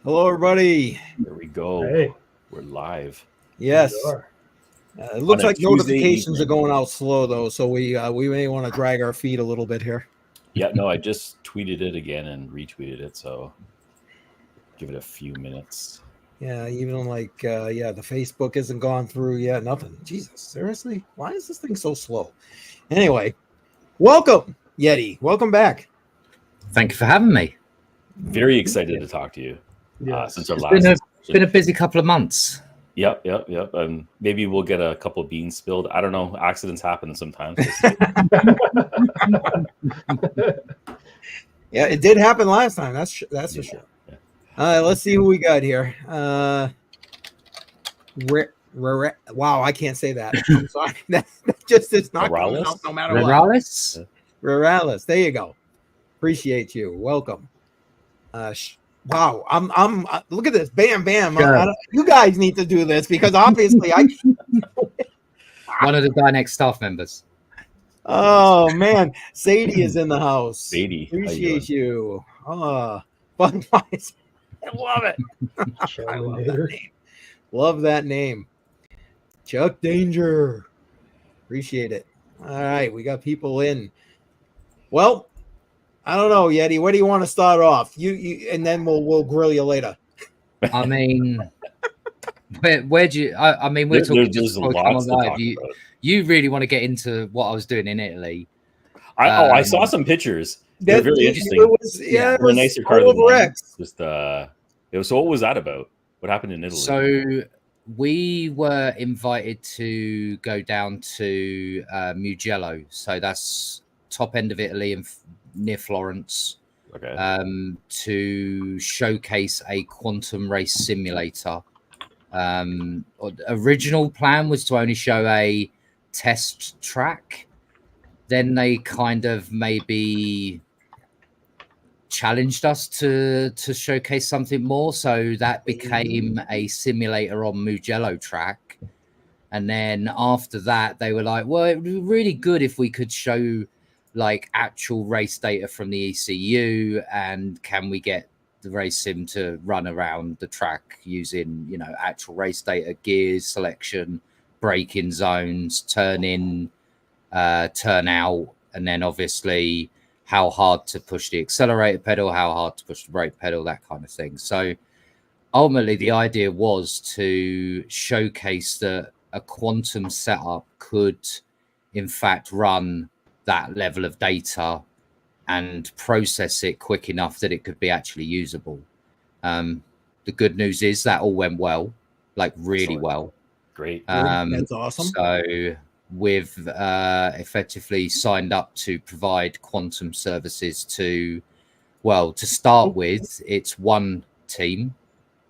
Hello, everybody. There we go. Hey. We're live. Yes. It looks like Tuesday notifications evening. are going out slow, though, so we may want to drag our feet a little bit here. Yeah, no, I just tweeted it again and retweeted it, so give it a few minutes. Yeah, even like, the Facebook isn't gone through yet. Nothing. Jesus, seriously? Why is this thing so slow? Anyway, welcome, Yeti. Welcome back. Thank you for having me. Very excited to talk to you. Yes. Since our It's last been a busy couple of months. Yep. Maybe we'll get a couple of beans spilled. I don't know. Accidents happen sometimes. Yeah, it did happen last time. That's for sure. Yeah. Let's see who we got here. Wow, I can't say that. I'm sorry. That just is not coming out no matter what. Rurales. There you go. Appreciate you. Welcome. Wow, I'm look at this. Bam, bam. Sure. You guys need to do this because obviously I. One of the Dynex staff members. Oh man, Sadie is in the house. Sadie, appreciate you. Budweiser. I love it. I love that name. Love that name. Chuck Danger. Appreciate it. All right, we got people in. Well, I don't know, Yeti. Where do you want to start off? You and then we'll grill you later. I mean, where do you? I mean, we're talking just before we come on live. You really want to get into what I was doing in Italy? I saw some pictures. They're very interesting. It was a nicer car than mine. Just so what was that about? What happened in Italy? So we were invited to go down to Mugello. So that's top end of Italy and near Florence. Okay. To showcase a quantum race simulator. Original plan was to only show a test track. Then they kind of maybe challenged us to showcase something more. So that became a simulator on Mugello track. And then after that, they were like, well, it would be really good if we could show like actual race data from the ECU, and can we get the race sim to run around the track using, actual race data, gears, selection, braking zones, turn in, turn out, and then obviously how hard to push the accelerator pedal, how hard to push the brake pedal, that kind of thing. So ultimately the idea was to showcase that a quantum setup could in fact run that level of data and process it quick enough that it could be actually usable. The good news is that all went well, like really well. Great. That's awesome. So we've effectively signed up to provide quantum services to start with, it's one team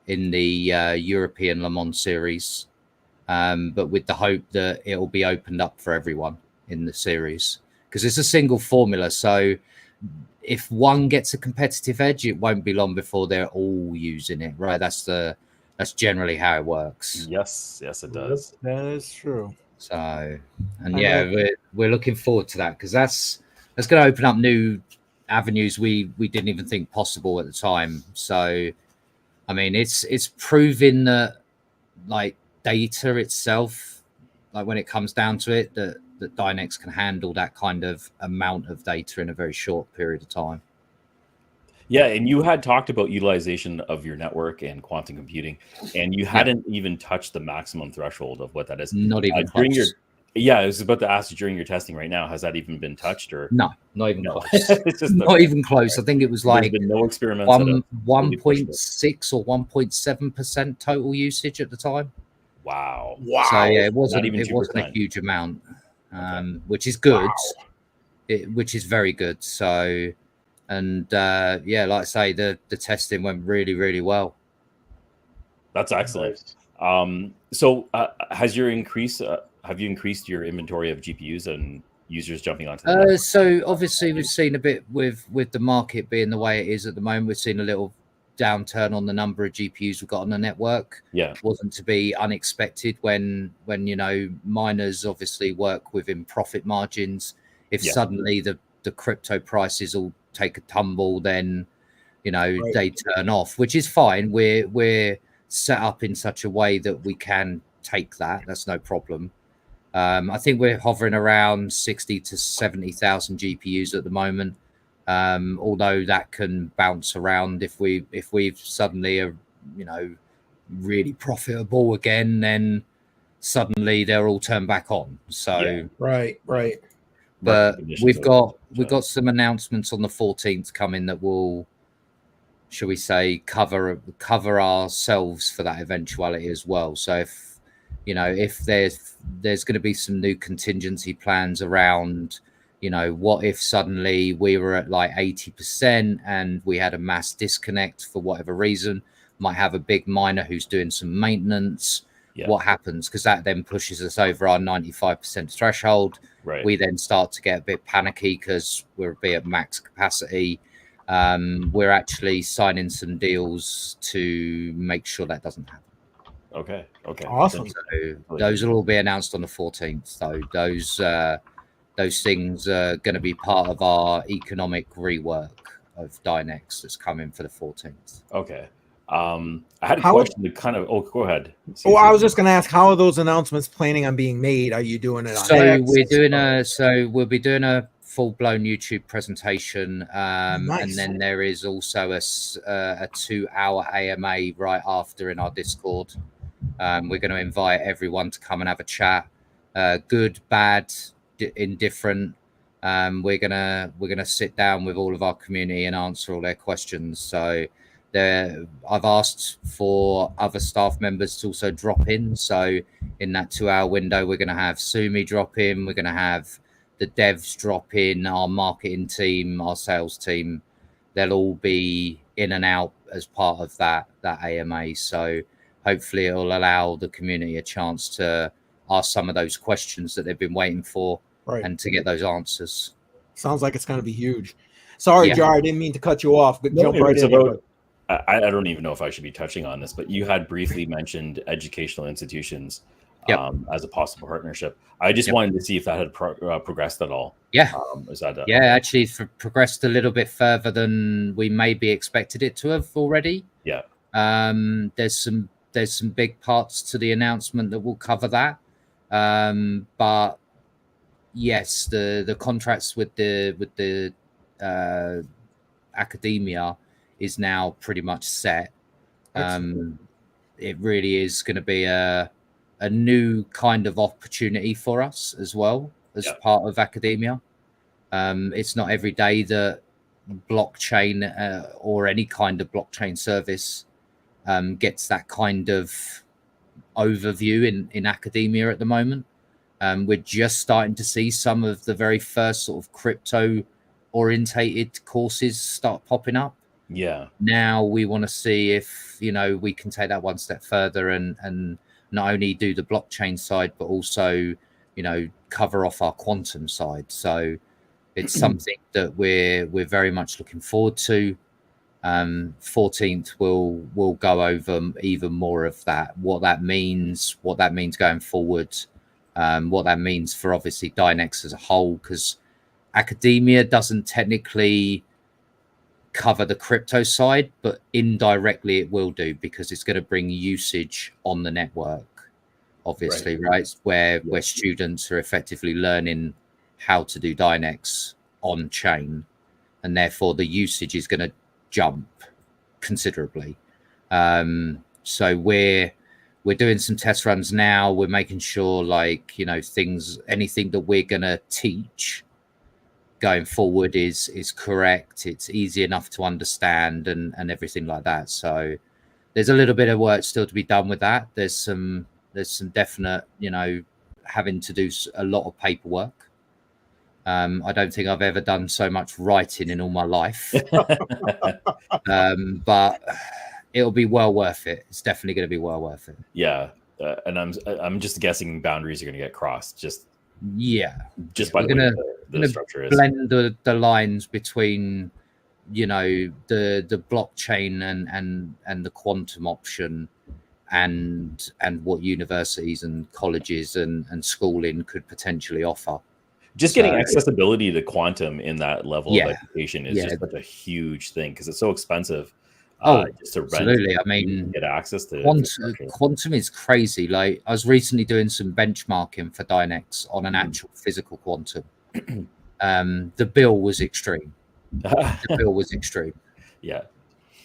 in the European Le Mans series, but with the hope that it'll be opened up for everyone in the series. Because it's a single formula, so if one gets a competitive edge, it won't be long before they're all using it, right? That's generally how it works. Yes, it does. That is true. So, we're looking forward to that because that's going to open up new avenues we didn't even think possible at the time. So, I mean, it's proving that like data itself, like when it comes down to it, that Dynex can handle that kind of amount of data in a very short period of time. Yeah, and you had talked about utilization of your network and quantum computing, and you hadn't even touched the maximum threshold of what that is. Not even during close. I was about to ask you during your testing right now, has that even been touched or no, not even close. It's just not even close. Right. I think it was like been no experiments 1.6 or 1.7% total usage at the time. Wow. So yeah, it wasn't a huge amount. Which is good. Wow. Which is very good. So, and like I say, the testing went really, really well. That's excellent. So, have you increased your inventory of GPUs and users jumping onto them? So obviously we've seen a bit with the market being the way it is at the moment. We've seen a little downturn on the number of GPUs we've got on the network. Yeah, wasn't to be unexpected when miners obviously work within profit margins. If suddenly the crypto prices all take a tumble, then they turn off, which is fine. We're set up in such a way that we can take that. That's no problem. I think we're hovering around 60 to 70,000 GPUs at the moment. Although that can bounce around if we've suddenly are, really profitable again, then suddenly they're all turned back on. So right. But we've got some announcements on the 14th coming that will, shall we say, cover ourselves for that eventuality as well. So if there's going to be some new contingency plans around, what if suddenly we were at like 80% and we had a mass disconnect for whatever reason, might have a big miner who's doing some maintenance. What happens? Because that then pushes us over our 95% threshold. Right. We then start to get a bit panicky because we'll be at max capacity. We're actually signing some deals to make sure that doesn't happen. Okay. Awesome. So those will all be announced on the 14th. So those things are going to be part of our economic rework of Dynex that's coming for the 14th. Okay. I had a question to kind of. Oh, go ahead. I was just going to ask, how are those announcements planning on being made? Are you doing it on X? We'll be doing a full-blown YouTube presentation, Nice. and then there is also a 2-hour AMA right after in our Discord. We're going to invite everyone to come and have a chat, good, bad, indifferent. We're gonna sit down with all of our community and answer all their questions. So I've asked for other staff members to also drop in. So in that 2-hour window, we're going to have Sumi drop in. We're going to have the devs drop in, our marketing team, our sales team. They'll all be in and out as part of that AMA. So hopefully it'll allow the community a chance to ask some of those questions that they've been waiting for and to get those answers. Sounds like it's going to be huge. Sorry, Jar, I didn't mean to cut you off, but jump right in. I don't even know if I should be touching on this, but you had briefly mentioned educational institutions as a possible partnership. I just wanted to see if that had progressed at all. Yeah. Is that actually progressed a little bit further than we maybe expected it to have already. Yeah. There's some big parts to the announcement that will cover that. But yes, the contracts with the academia is now pretty much set. It really is going to be a new kind of opportunity for us as well as part of academia. It's not every day that blockchain or any kind of blockchain service gets that kind of overview in academia at the moment. We're just starting to see some of the very first sort of crypto orientated courses start popping up. Yeah. Now we want to see if, we can take that one step further and not only do the blockchain side, but also, cover off our quantum side. So it's something that we're very much looking forward to. 14th we'll go over even more of that, what that means going forward, what that means for obviously Dynex as a whole, because academia doesn't technically cover the crypto side, but indirectly it will do, because it's going to bring usage on the network, obviously, right? Where students are effectively learning how to do Dynex on chain, and therefore the usage is going to jump considerably. So we're doing some test runs now. We're making sure, anything that we're going to teach going forward is correct. It's easy enough to understand and everything like that. So there's a little bit of work still to be done with that. There's some definite, having to do a lot of paperwork. I don't think I've ever done so much writing in all my life. But it'll be well worth it. It's definitely going to be well worth it. Yeah. And I'm just guessing boundaries are going to get crossed. Just by the way the structure is. Blend the lines between, the blockchain and the quantum option and what universities and colleges and schooling could potentially offer. Just getting accessibility to quantum in that level of education is just such a huge thing because it's so expensive. Just to rent. Absolutely. I mean, get access to quantum is crazy. Like I was recently doing some benchmarking for Dynex on an actual physical quantum. The bill was extreme. Yeah.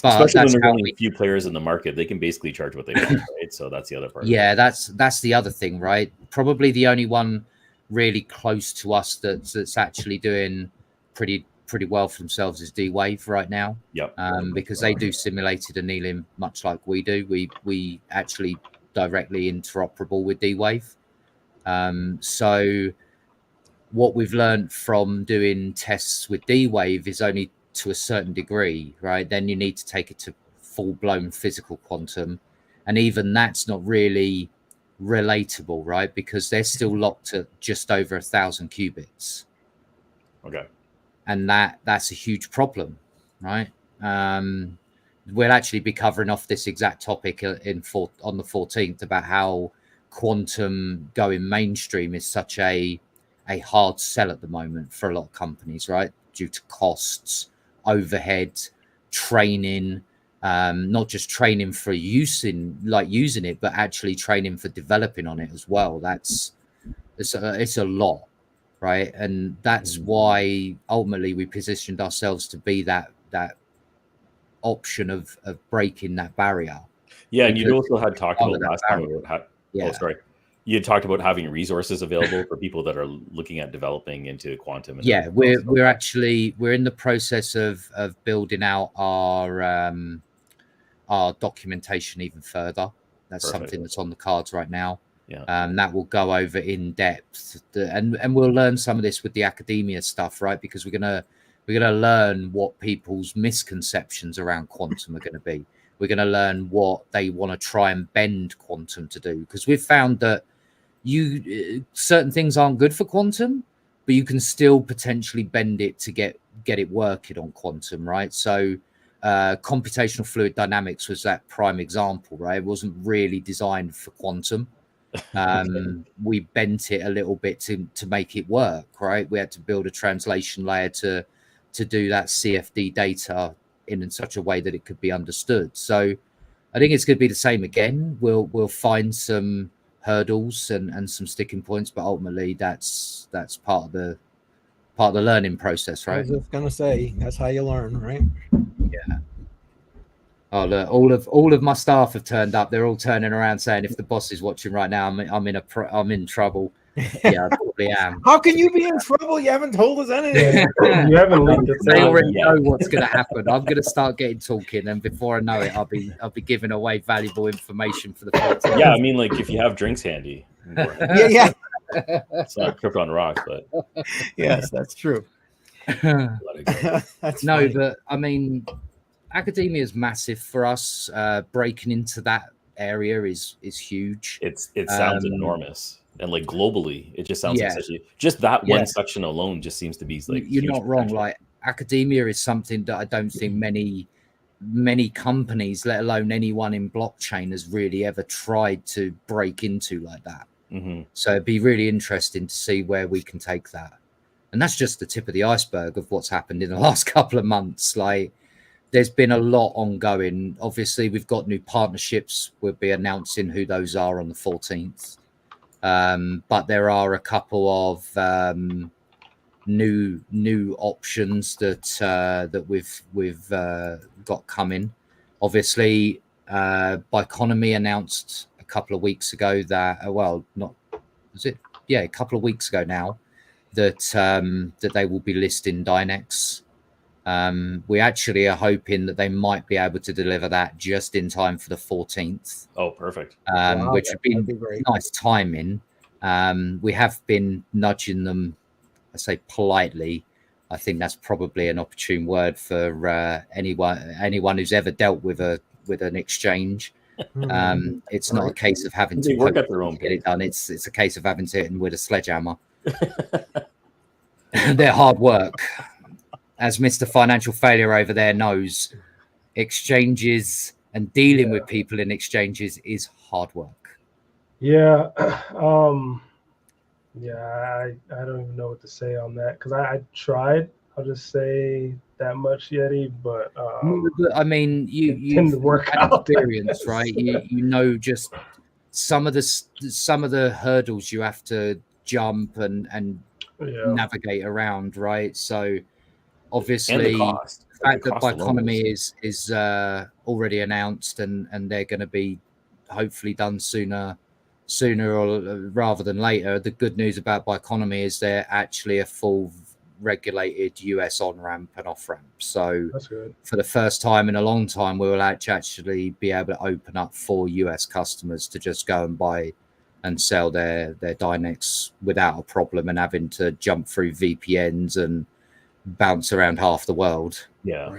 But especially when there's only a few players in the market, they can basically charge what they want, right? So that's the other part. Yeah, that's the other thing, right? Probably the only one really close to us that's actually doing pretty well for themselves is D-Wave right now. Yep. Because they do simulated annealing much like we do. We actually directly interoperable with D-Wave. So what we've learned from doing tests with D-Wave is only to a certain degree, right? Then you need to take it to full-blown physical quantum, and even that's not really relatable, right? Because they're still locked at just over 1,000 qubits. Okay. And that's a huge problem, right? We'll actually be covering off this exact topic on the 14th about how quantum going mainstream is such a hard sell at the moment for a lot of companies, right? Due to costs, overhead, training, not just training for using it, but actually training for developing on it as well. It's a lot. Right. And that's why ultimately we positioned ourselves to be that option of breaking that barrier. Yeah. And you also had talked about last time about you had talked about having resources available for people that are looking at developing into quantum. And we're in the process of building out our documentation even further. That's something that's on the cards right now. Yeah. That will go over in depth, and we'll learn some of this with the academia stuff, right? Because we're gonna learn what people's misconceptions around quantum are going to be. We're going to learn what they want to try and bend quantum to do, because we've found that certain things aren't good for quantum, but you can still potentially bend it to get it working on quantum, right? So computational fluid dynamics was that prime example, right? It wasn't really designed for quantum. We bent it a little bit to make it work, right? We had to build a translation layer to do that CFD data in such a way that it could be understood. So I think it's going to be the same again. We'll find some hurdles and some sticking points, but ultimately that's part of the learning process, right? I was just gonna say that's how you learn, right? Yeah. Oh, look, all of my staff have turned up. They're all turning around saying, if the boss is watching right now, I'm in trouble. Yeah, I probably am. How can you be in trouble? You haven't told us anything. You haven't leaked it. They already know what's going to happen. I'm going to start getting talking, and before I know it, I'll be giving away valuable information for the podcast. Yeah, I mean, like if you have drinks handy. Yeah. It's not Krypton rocks, but yes, that's true. That's no, funny. But I mean, academia is massive for us. Breaking into that area is huge. It sounds enormous, and like globally, it just sounds like just that one section alone just seems to be like you're not wrong. Like academia is something that I don't think many companies, let alone anyone in blockchain, has really ever tried to break into like that. So it'd be really interesting to see where we can take that. And that's just the tip of the iceberg of what's happened in the last couple of months. Like there's been a lot ongoing. Obviously, we've got new partnerships. We'll be announcing who those are on the 14th. But there are a couple of new options that we've got coming. Obviously, Biconomy announced a couple of weeks ago that a couple of weeks ago now that they will be listing Dynex. We actually are hoping that they might be able to deliver that just in time for the 14th. Oh, perfect. Which would be nice timing. We have been nudging them, I say politely. I think that's probably an opportune word for anyone who's ever dealt with an exchange. It's not a case of having to work at their own get it done. It's a case of having to hit them with a sledgehammer. They're hard work. As Mr. Financial Failure over there knows, exchanges and dealing with people in exchanges is hard work. Yeah. Yeah, I don't even know what to say on that because I tried. I'll just say that much, Yeti, but I mean, it you've didn't work had out. experience, right? You know just some of the hurdles you have to jump and Yeah. navigate around, right? So And the obviously, cost. the fact The that cost alone Biconomy is already announced and they're going to be hopefully done sooner or rather than later. The good news about Biconomy is they're actually a full regulated US on ramp and off ramp. So That's good. for the first time in a long time, we will actually be able to open up for US customers to just go and buy and sell their Dynex without a problem and having to jump through VPNs and bounce around half the world. Yeah.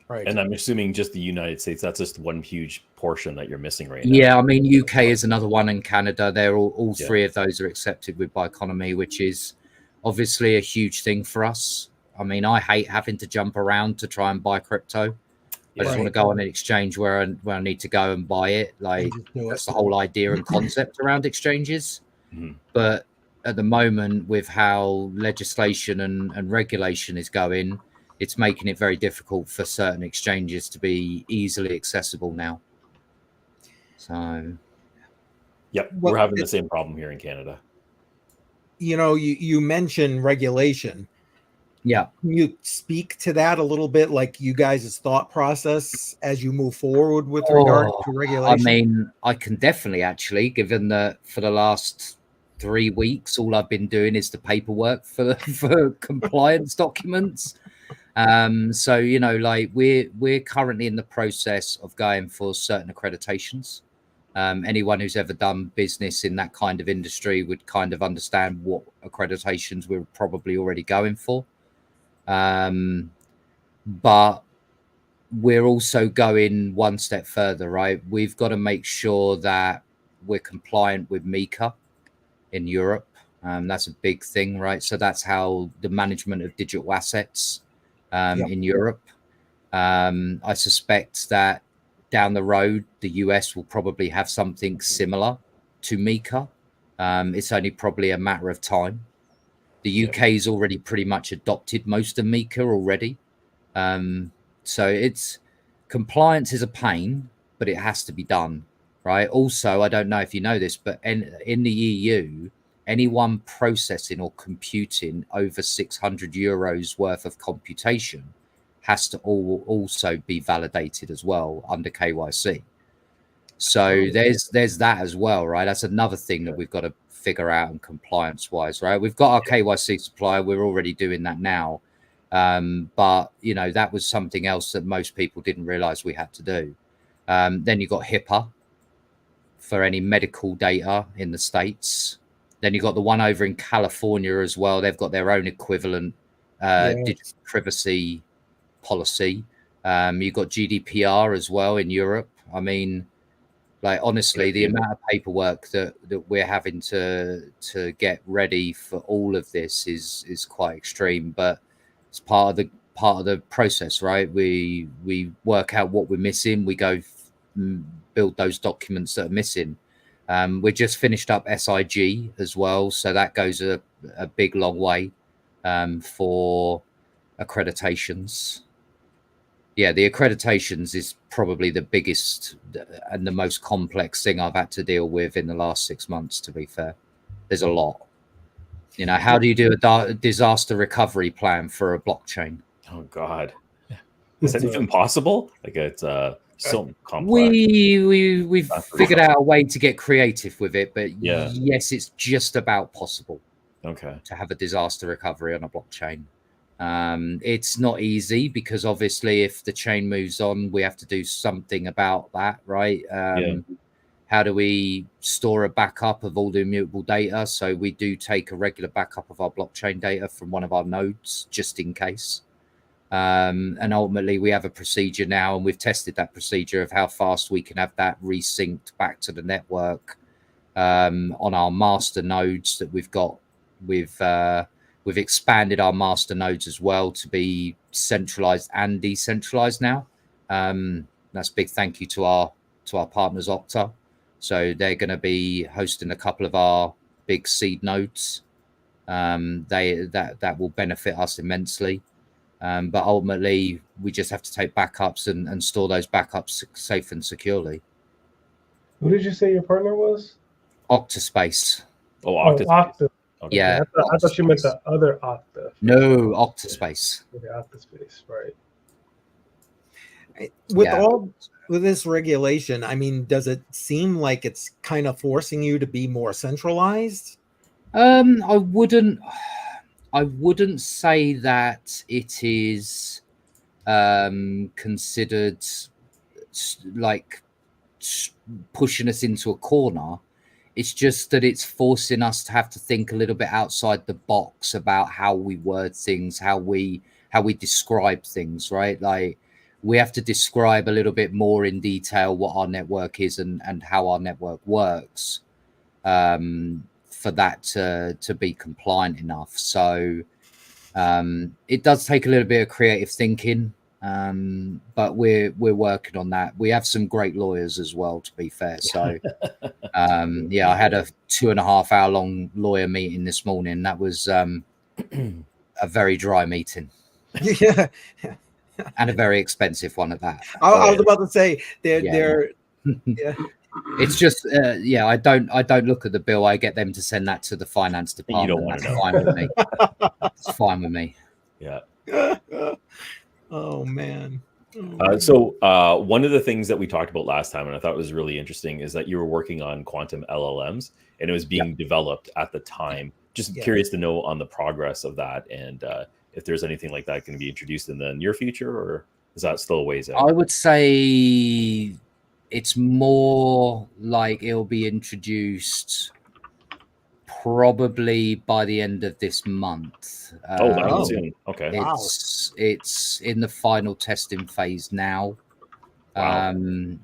Right. And I'm assuming just the United States, that's just one huge portion that you're missing right now. Yeah, I mean, UK is another one, and Canada. They're all three of those are accepted with Biconomy, which is obviously a huge thing for us. I mean, I hate having to jump around to try and buy crypto. I just want to go on an exchange where I need to go and buy it. Like, that's the whole idea and concept around exchanges. Mm-hmm. But at the moment, with how legislation and regulation is going, it's making it very difficult for certain exchanges to be easily accessible now. So, yep, we're having the same problem here in Canada. You know, you mentioned regulation. Yeah. Can you speak to that a little bit, like you guys' thought process as you move forward with regard to regulation? I mean, I can definitely actually, given that for the last 3 weeks, all I've been doing is the paperwork for compliance documents. So, you know, like we're currently in the process of going for certain accreditations. Anyone who's ever done business in that kind of industry would kind of understand what accreditations we're probably already going for. But we're also going one step further, right? We've got to make sure that we're compliant with MiCA in Europe. That's a big thing, right? So that's how the management of digital assets in Europe. I suspect that down the road, the US will probably have something similar to MiCA. It's only probably a matter of time. The UK's already pretty much adopted most of MiCA already. So it's compliance is a pain, but it has to be done, right? Also, I don't know if you know this, but in the EU, anyone processing or computing over 600 euros worth of computation has to also be validated as well under KYC. So there's that as well, right? That's another thing that we've got to figure out and compliance wise, right? We've got our KYC supplier. We're already doing that now. But, you know, that was something else that most people didn't realize we had to do. Then you've got HIPAA for any medical data in the States. Then you've got the one over in California as well. They've got their own equivalent digital privacy policy. You've got GDPR as well in Europe. I mean, like, honestly, the amount of paperwork that we're having to get ready for all of this is quite extreme, but it's part of the process, right? We work out what we're missing. We go build those documents that are missing. We just finished up SIG as well, so that goes a big long way for accreditations. Yeah, the accreditations is probably the biggest and the most complex thing I've had to deal with in the last 6 months, to be fair. There's a lot. You know, how do you do a disaster recovery plan for a blockchain? Oh, God. Is that even possible? Like, it's so complex. We've figured out a way to get creative with it, but yes, it's just about possible. Okay. To have a disaster recovery on a blockchain. It's not easy because obviously if the chain moves on, we have to do something about that, right? How do we store a backup of all the immutable data? So we do take a regular backup of our blockchain data from one of our nodes just in case. And ultimately we have a procedure now, and we've tested that procedure of how fast we can have that resynced back to the network on our master nodes that we've got. We've expanded our master nodes as well to be centralized and decentralized now. That's a big thank you to our partners Okta. So they're going to be hosting a couple of our big seed nodes that will benefit us immensely. But ultimately, we just have to take backups and store those backups safe and securely. Who did you say your partner was? Octaspace. Oh, Oh, Octa. Okay. Yeah. I thought you meant the other Octa. No, Octaspace. Okay, Octaspace, right. With this regulation, I mean, does it seem like it's kind of forcing you to be more centralized? I wouldn't say that it is considered like pushing us into a corner. It's just that it's forcing us to have to think a little bit outside the box about how we word things, how we describe things, right? Like we have to describe a little bit more in detail what our network is and how our network works for that to be compliant enough. So it does take a little bit of creative thinking, but we're working on that. We have some great lawyers as well, to be fair. So yeah, I had a 2.5 hour long lawyer meeting this morning. That was a very dry meeting. Yeah. And a very expensive one at that. I was about to say they're yeah. It's just I don't look at the bill. I get them to send that to the finance department. You don't want That's to know. fine with me. It's fine with me. Yeah. Oh man. So one of the things that we talked about last time, and I thought was really interesting, is that you were working on quantum LLMs, and it was being developed at the time. Just curious to know on the progress of that, and if there's anything like that going to be introduced in the near future, or is that still a ways out? I would say it's more like it'll be introduced probably by the end of this month. Soon. Okay. It's in the final testing phase now. Wow. We're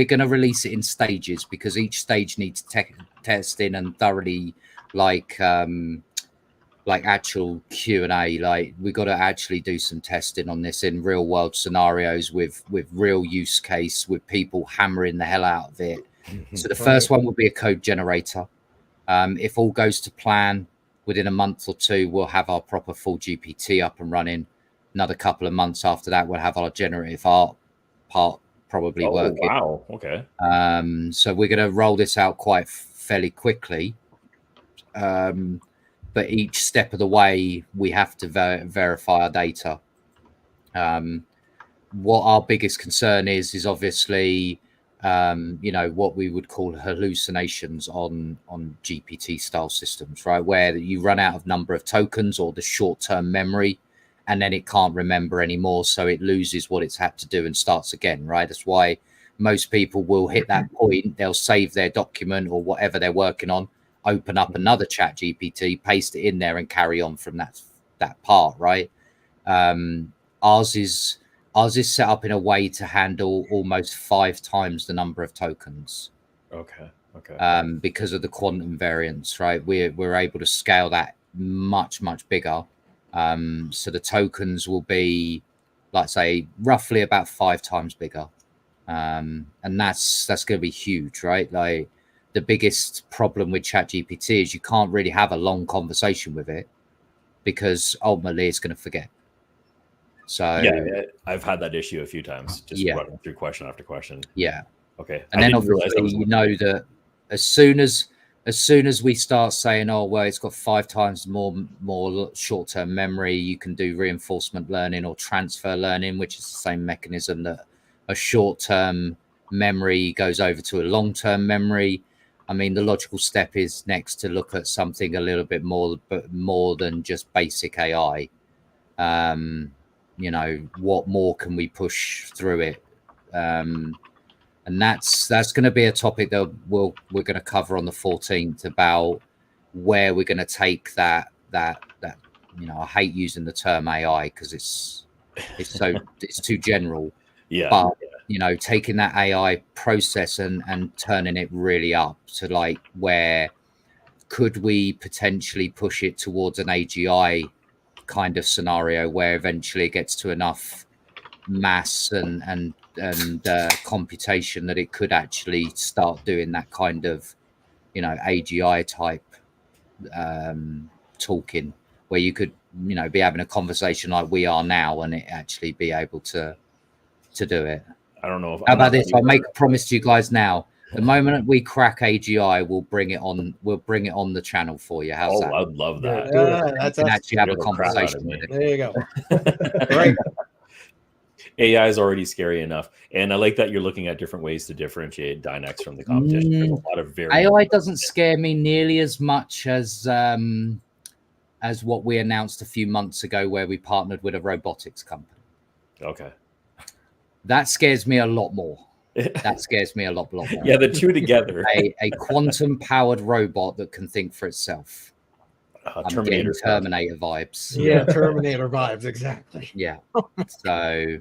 going to release it in stages because each stage needs testing and thoroughly like actual Q&A. Like we got to actually do some testing on this in real world scenarios with real use case, with people hammering the hell out of it. So the first one will be a code generator. If all goes to plan, within a month or two, we'll have our proper full GPT up and running. Another couple of months after that, we'll have our generative art part probably working. Wow. Okay. So we're going to roll this out quite fairly quickly. But each step of the way, we have to verify our data. What our biggest concern is obviously, what we would call hallucinations on GPT style systems, right? Where you run out of number of tokens or the short-term memory, and then it can't remember anymore. So it loses what it's had to do and starts again, right? That's why most people will hit that point. They'll save their document or whatever they're working on, open up another chat GPT, paste it in there and carry on from that part, right? Ours is set up in a way to handle almost 5 times the number of tokens. Okay. Because of the quantum variance, right? We're able to scale that much bigger. So the tokens will be, like say, roughly about 5 times bigger. And that's going to be huge, right? Like the biggest problem with ChatGPT is you can't really have a long conversation with it because ultimately it's going to forget. So yeah, I've had that issue a few times, just running through question after question. Yeah. Okay. And then obviously you know that as soon as we start saying, oh well, it's got 5 times more short-term memory, you can do reinforcement learning or transfer learning, which is the same mechanism that a short-term memory goes over to a long-term memory. I mean, the logical step is next to look at something a little bit more than just basic AI. What more can we push through it? And that's going to be a topic that we're going to cover on the 14th about where we're going to take that. I hate using the term AI because it's too general. Yeah. But taking that AI process and turning it really up to like where could we potentially push it towards an AGI kind of scenario where eventually it gets to enough mass and computation that it could actually start doing that kind of AGI type talking, where you could, you know, be having a conversation like we are now and it actually be able to do it. I don't know if how about this? I'll make a promise to you guys now. The moment we crack AGI, we'll bring it on. We'll bring it on the channel for you. How's that? I'd love that. That's you can us. actually have a You're the crap out conversation of me. with it. There you go. Right. AI is already scary enough, and I like that you're looking at different ways to differentiate Dynex from the competition. There's a lot of AI doesn't scare me nearly as much as what we announced a few months ago, where we partnered with a robotics company. Okay. That scares me a lot more. That scares me a lot more. Yeah, the two together. A quantum-powered robot that can think for itself. I'm getting Terminator vibes. Yeah, Terminator vibes, exactly. Yeah. So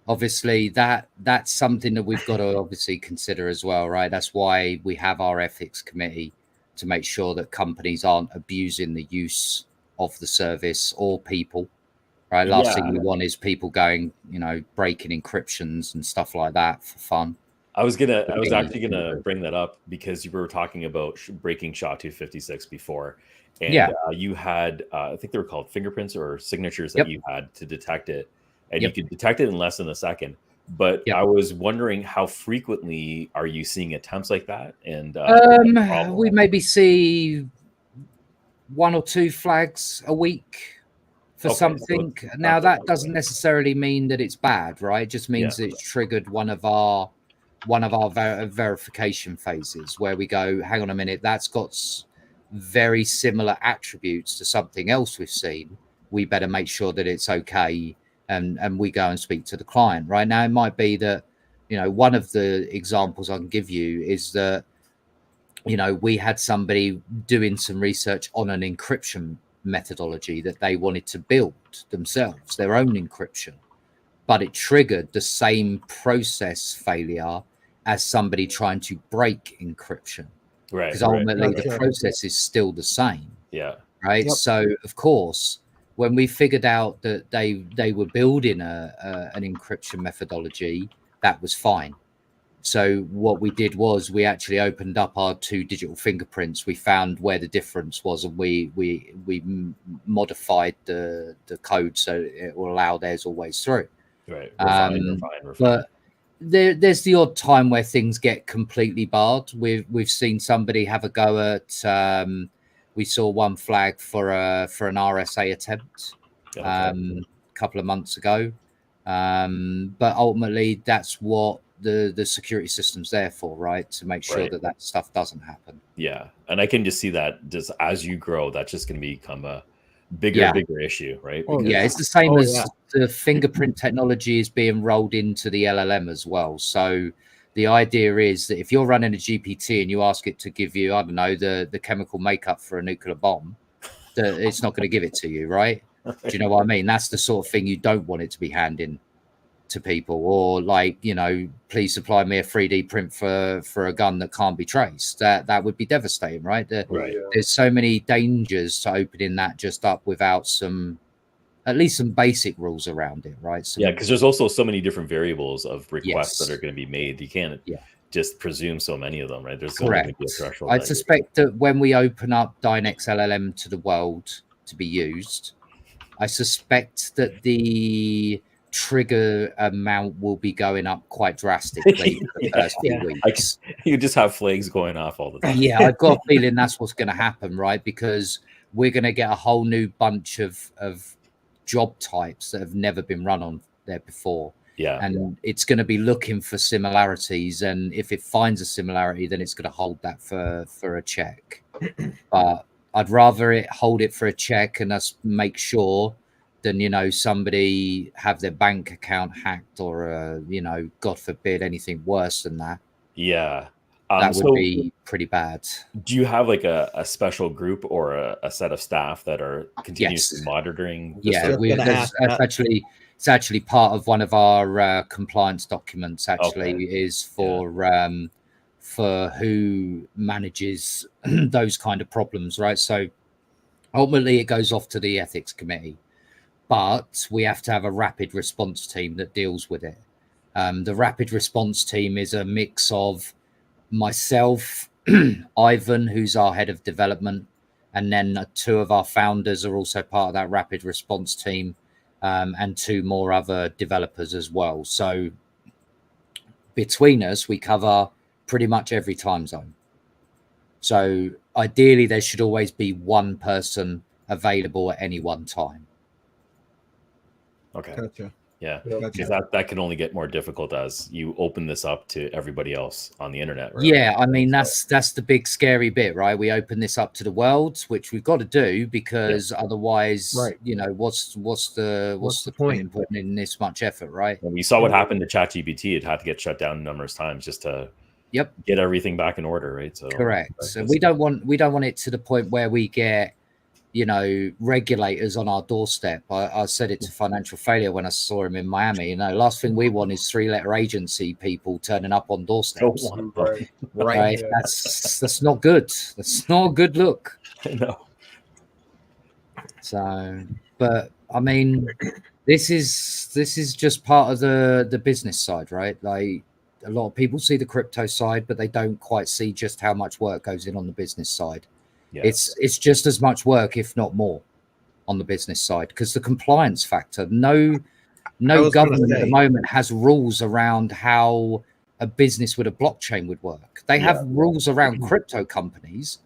obviously that's something that we've got to obviously consider as well, right? That's why we have our ethics committee, to make sure that companies aren't abusing the use of the service or people. Right. Last thing we want is people going, you know, breaking encryptions and stuff like that for fun. I was actually gonna bring that up because you were talking about breaking SHA-256 before, and you had I think they were called fingerprints or signatures that you had to detect it, and you could detect it in less than a second. But I was wondering, how frequently are you seeing attempts like that? And we maybe see 1 or 2 flags a week for something. So now that doesn't necessarily mean that it's bad, right? It just means that it's triggered one of our verification phases, where we go, hang on a minute, that's got very similar attributes to something else we've seen. We better make sure that it's okay, and we go and speak to the client. Right now, it might be that, you know, one of the examples I can give you is that, you know, we had somebody doing some research on an encryption methodology that they wanted to build themselves, their own encryption, but it triggered the same process failure as somebody trying to break encryption, right? Because ultimately the process is still the same. Right. So of course, when we figured out that they were building an encryption methodology, that was fine. So what we did was we actually opened up our 2 digital fingerprints. We found where the difference was, and we modified the code so it will allow theirs always through. Right. Refine. But there's the odd time where things get completely barred. We've seen somebody have a go at. We saw one flag for an RSA attempt a couple of months ago. But ultimately, that's what the security system's there for, right? To make sure that stuff doesn't happen. Yeah, and I can just see that just as you grow, that's just going to become a bigger issue, right? Because, it's the same as the fingerprint technology is being rolled into the LLM as well. So the idea is that if you're running a GPT and you ask it to give you, I don't know, the chemical makeup for a nuclear bomb, that it's not going to give it to you, right? Do you know what I mean? That's the sort of thing you don't want it to be handing to people, or like, you know, please supply me a 3D print for a gun that can't be traced. That would be devastating, right? There's so many dangers to opening that just up without at least some basic rules around it, right? Because there's also so many different variables of requests that are going to be made. You can't just presume so many of them, right? There's going to be a threshold. I suspect that when we open up Dynex LLM to the world to be used, I suspect that the trigger amount will be going up quite drastically for the first few weeks. You just have flags going off all the time. Yeah, I've got a feeling that's what's going to happen, right? Because we're going to get a whole new bunch of job types that have never been run on there before. And it's going to be looking for similarities, and if it finds a similarity, then it's going to hold that for a check. But I'd rather it hold it for a check and us make sure than, you know, somebody have their bank account hacked, or you know, God forbid, anything worse than that. That would be pretty bad. Do you have like a special group or a set of staff that are continuously monitoring? It's actually part of one of our compliance documents. Is for who manages those kind of problems, right? So ultimately, it goes off to the ethics committee, but we have to have a rapid response team that deals with it. The rapid response team is a mix of myself, Ivan, who's our head of development, And then 2 of our founders are also part of that rapid response team, and 2 more other developers as well. So between us, we cover pretty much every time zone. So ideally, there should always be 1 person available at any one time. Okay. Gotcha. Yeah, Gotcha. because that can only get more difficult as you open this up to everybody else on the internet. Right? Yeah, I mean that's the big scary bit, right? We open this up to the world, which we've got to do because otherwise, Right. you know, what's the point in putting in this much effort, right? When we saw what happened to ChatGPT, it had to get shut down numerous times just to get everything back in order, right? So correct. So we don't want it to the point where we get, you know, regulators on our doorstep. I said it to Financial Failure when I saw him in Miami. You know, last thing we want is 3-letter agency people turning up on doorsteps. Right. Yeah. That's not good. That's not a good look. No. So, but I mean, this is just part of the business side, right? Like a lot of people see the crypto side, but they don't quite see just how much work goes in on the business side. It's just as much work, if not more, on the business side, because the compliance factor. No government at the moment has rules around how a business with a blockchain would work. They have rules around crypto companies,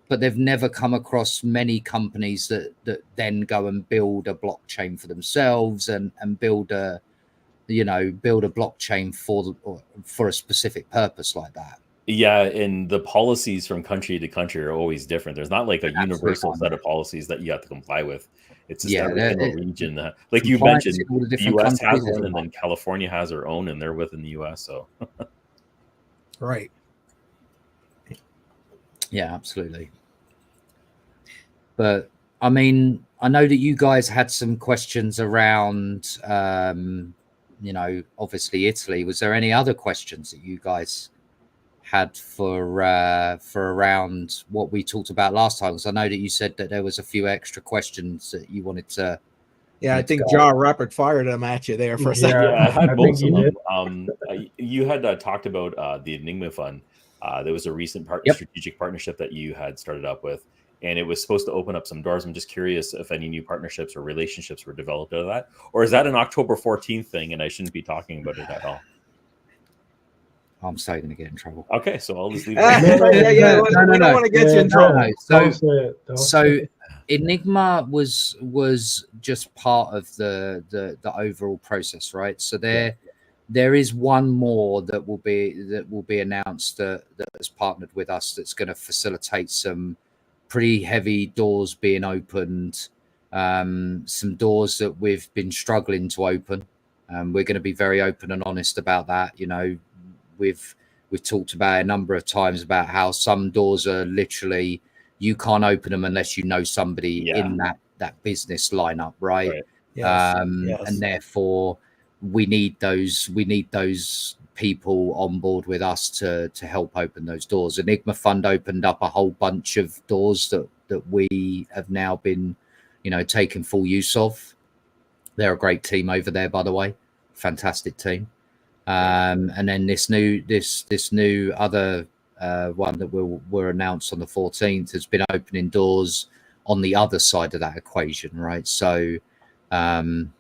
but they've never come across many companies that then go and build a blockchain for themselves and build a blockchain for a specific purpose like that. Yeah, and the policies from country to country are always different. There's not like a universal set of policies that you have to comply with. It's just every single region. Like you mentioned, the US has one, and then California has their own, and they're within the US. So, right. Yeah, absolutely. But I mean, I know that you guys had some questions around, you know, obviously Italy. Was there any other questions that you guys had for around what we talked about last time? Because I know that you said that there was a few extra questions that you wanted to. Yeah, I think John rapid fired them at you there for a second. Yeah, I had most of them. You had talked about the Enigma Fund. There was a recent strategic partnership that you had started up with, and it was supposed to open up some doors. I'm just curious if any new partnerships or relationships were developed out of that, or is that an October 14th thing, and I shouldn't be talking about it at all? I'm so going to get in trouble. Okay, so I'll just leave it. No. We don't want to get you in trouble. So Enigma was just part of the overall process, right? So there is one more that will be announced that has partnered with us that's going to facilitate some pretty heavy doors being opened, some doors that we've been struggling to open. We're going to be very open and honest about that. You know, we've talked about a number of times about how some doors are literally you can't open them unless you know somebody in that business lineup, right? Yes. And therefore we need those people on board with us to help open those doors. Enigma Fund opened up a whole bunch of doors that we have now been, you know, taking full use of. They're a great team over there, by the way, fantastic team. And then this new other one that were announced on the 14th has been opening doors on the other side of that equation, right? So I'm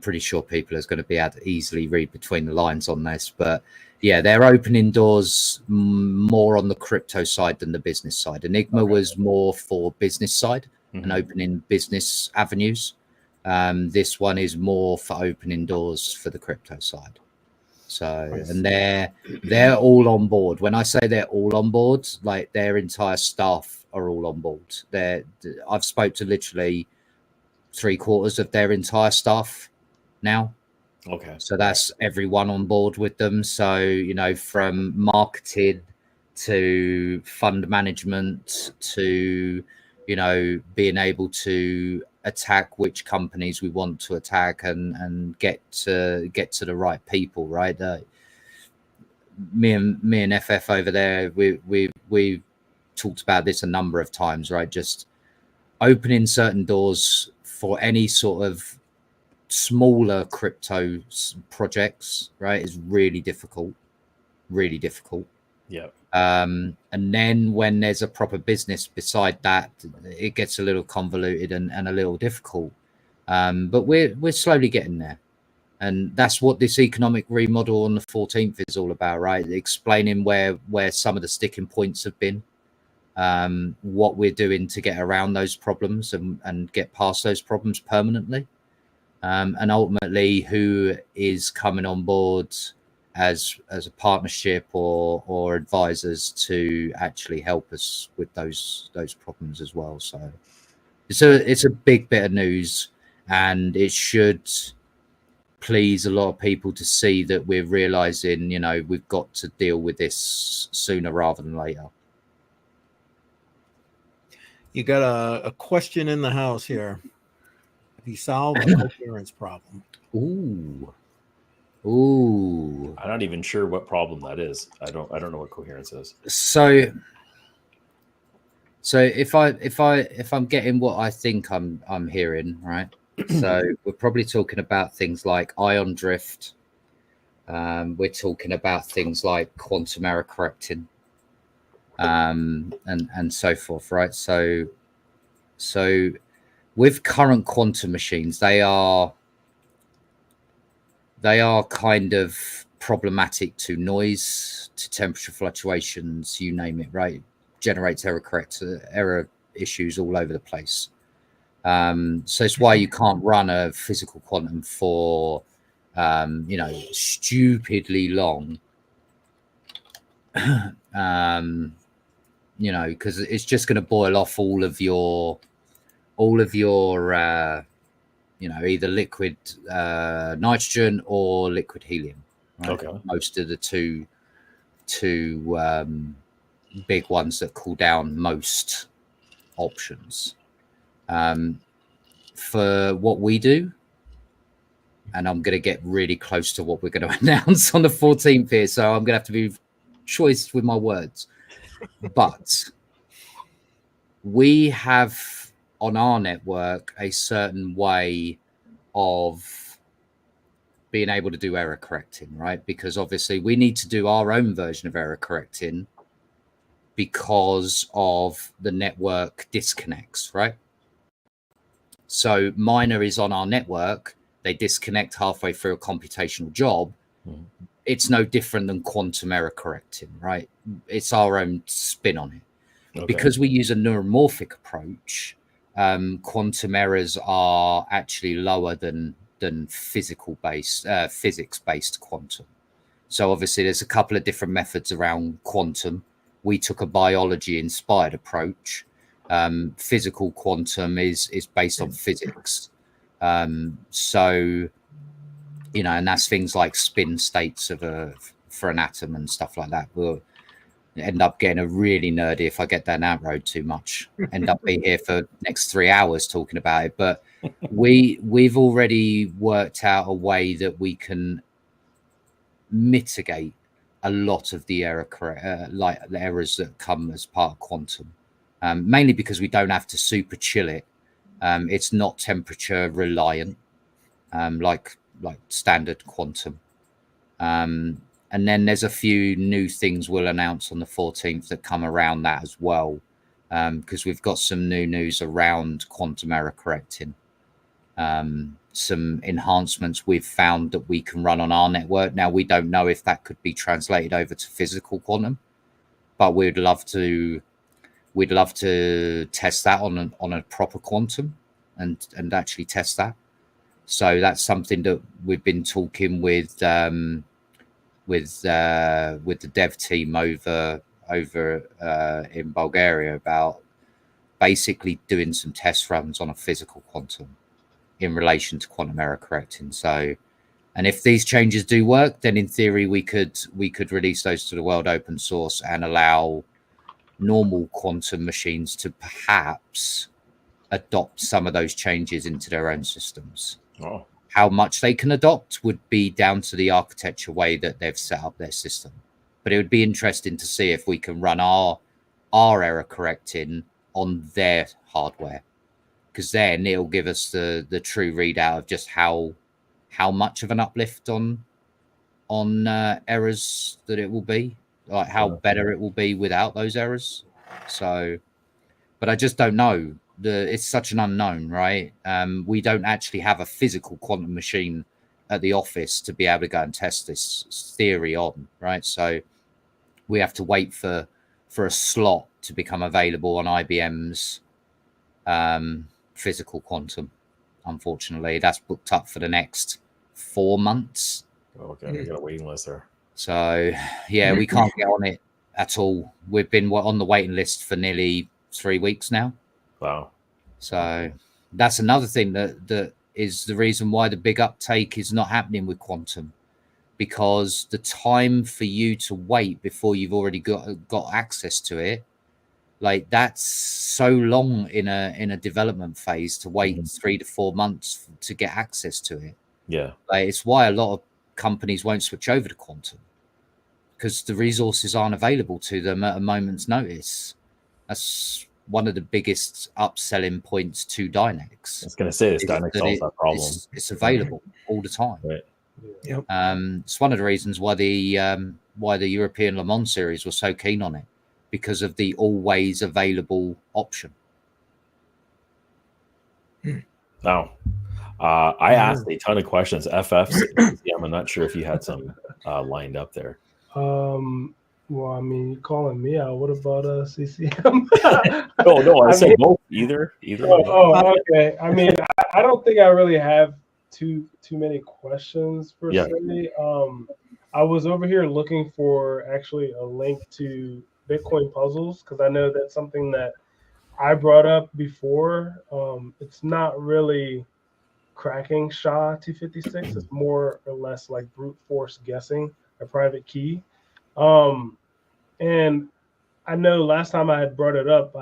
pretty sure people are going to be able to easily read between the lines on this, but yeah, they're opening doors more on the crypto side than the business side. Enigma was more for business side and opening business avenues. This one is more for opening doors for the crypto side. So, and they're all on board. When I say they're all on board, like their entire staff are all on board. I've spoke to literally 3/4 of their entire staff now. Okay. So that's everyone on board with them. So, you know, from marketing to fund management to, you know, being able to attack which companies we want to attack and get to the right people, right? Me and FF over there, we talked about this a number of times, right? Just opening certain doors for any sort of smaller crypto projects, right, is really difficult. Yeah. And then when there's a proper business beside that, it gets a little convoluted and a little difficult. But we're slowly getting there. And that's what this economic remodel on the 14th is all about, right? Explaining where some of the sticking points have been, what we're doing to get around those problems and get past those problems permanently. And ultimately who is coming on board as a partnership or advisors to actually help us with those problems as well. So it's a big bit of news, and it should please a lot of people to see that we're realizing, you know, we've got to deal with this sooner rather than later. You got a question in the house here. Have you solved the coherence problem? Ooh. I'm not even sure what problem that is. I don't know what coherence is. So if I'm getting what I think I'm hearing, right? So we're probably talking about things like ion drift. We're talking about things like quantum error correcting, and so forth, right? So with current quantum machines, they are kind of problematic to noise, to temperature fluctuations, you name it, right? Generates error issues all over the place. So it's why you can't run a physical quantum for you know, stupidly long. You know, because it's just going to boil off all of your you know, either liquid nitrogen or liquid helium. Right? Okay. Most of the two big ones that cool down most options. For what we do, and I'm going to get really close to what we're going to announce on the 14th here, so I'm going to have to be choice with my words. But we have on our network a certain way of being able to do error correcting, right? Because obviously we need to do our own version of error correcting because of the network disconnects, right? So Miner is on our network. They disconnect halfway through a computational job. It's no different than quantum error correcting, right? It's our own spin on it. Okay. Because we use a neuromorphic approach, quantum errors are actually lower than physics-based quantum. So obviously there's a couple of different methods around quantum. We took a biology-inspired approach. Physical quantum is based on physics. So, you know, and that's things like spin states for an atom and stuff like that. We'll end up getting a really nerdy if I get down that road too much. End up being here for next 3 hours talking about it. But we've already worked out a way that we can mitigate a lot of the like the errors that come as part of quantum. Mainly because we don't have to super chill it. It's not temperature reliant, like standard quantum. And then there's a few new things we'll announce on the 14th that come around that as well, because we've got some new news around quantum error correcting. Some enhancements we've found that we can run on our network. Now, we don't know if that could be translated over to physical quantum, but we'd love to test that on a proper quantum and actually test that. So that's something that we've been talking with the dev team over in Bulgaria about basically doing some test runs on a physical quantum in relation to quantum error correcting. So, and if these changes do work, then in theory we could release those to the world open source and allow normal quantum machines to perhaps adopt some of those changes into their own systems. Oh. How much they can adopt would be down to the architecture way that they've set up their system. But it would be interesting to see if we can run our error correcting on their hardware, because then it'll give us the true readout of just how much of an uplift on errors that it will be. like how better it will be without those errors. So, but I just don't know. It's such an unknown, right? We don't actually have a physical quantum machine at the office to be able to go and test this theory on, right? So we have to wait for a slot to become available on IBM's physical quantum. Unfortunately, that's booked up for the next 4 months. Okay, we got a waiting list there. So yeah, we can't get on it at all. We've been on the waiting list for nearly 3 weeks now. Wow. So that's another thing that is the reason why the big uptake is not happening with quantum, because the time for you to wait before you've already got access to it, like that's so long in a development phase to wait 3 to 4 months to get access to it. Yeah. Like, it's why a lot of companies won't switch over to quantum, because the resources aren't available to them at a moment's notice. That's one of the biggest upselling points to Dynex. I was going to say this. Dynex solves that problem. It's available all the time. Right. Yep. It's one of the reasons why the European Le Mans series was so keen on it, because of the always available option. Now, I asked a ton of questions. FFs, I'm not sure if you had some lined up there. Well, I mean, you're calling me out. What about CCM? No, I said both. Either. Oh, okay. I mean, I don't think I really have too many questions per se. I was over here looking for actually a link to Bitcoin puzzles, because I know that's something that I brought up before. It's not really cracking SHA-256. It's more or less like brute force guessing a private key. And I know last time I had brought it up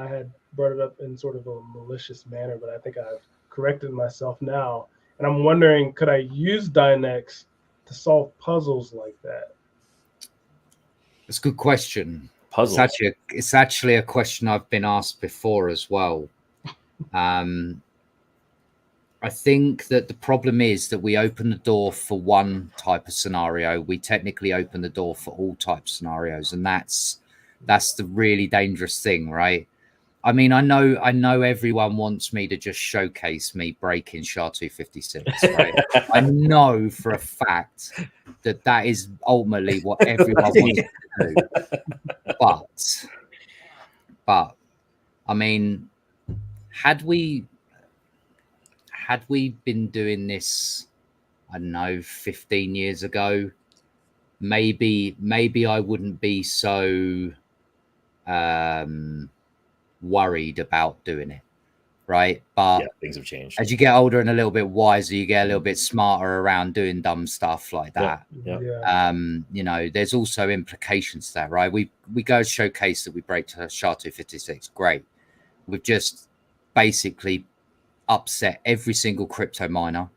in sort of a malicious manner, but I think I've corrected myself now. And I'm wondering, could I use Dynex to solve puzzles like that? It's a good question. Puzzles. It's actually a question I've been asked before as well. I think that the problem is that we open the door for one type of scenario. We technically open the door for all types of scenarios, and that's the really dangerous thing, right? I mean, I know everyone wants me to just showcase me breaking SHA-256, right? I know for a fact that is ultimately what everyone wants to do. But I mean, had we been doing this, I don't know, 15 years ago, maybe I wouldn't be so worried about doing it, right? But yeah, things have changed. As you get older and a little bit wiser, you get a little bit smarter around doing dumb stuff like that. Yeah. You know, there's also implications there, right? We go showcase that we break to SHA-256, great. We've just basically upset every single crypto miner.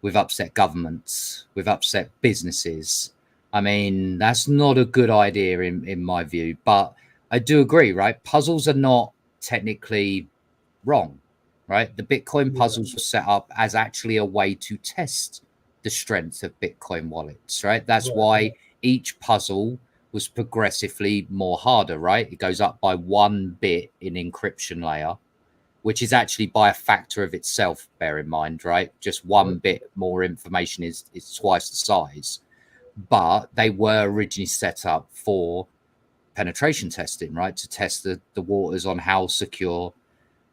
We've upset governments. We've upset businesses. I mean, that's not a good idea in my view, but I do agree, right? Puzzles are not technically wrong, right? The Bitcoin puzzles were set up as actually a way to test the strength of Bitcoin wallets, right? That's why each puzzle was progressively more harder, right? It goes up by 1 bit in encryption layer, which is actually by a factor of itself, bear in mind, right? Just 1 bit more information is twice the size. But they were originally set up for penetration testing, right? To test the waters on how secure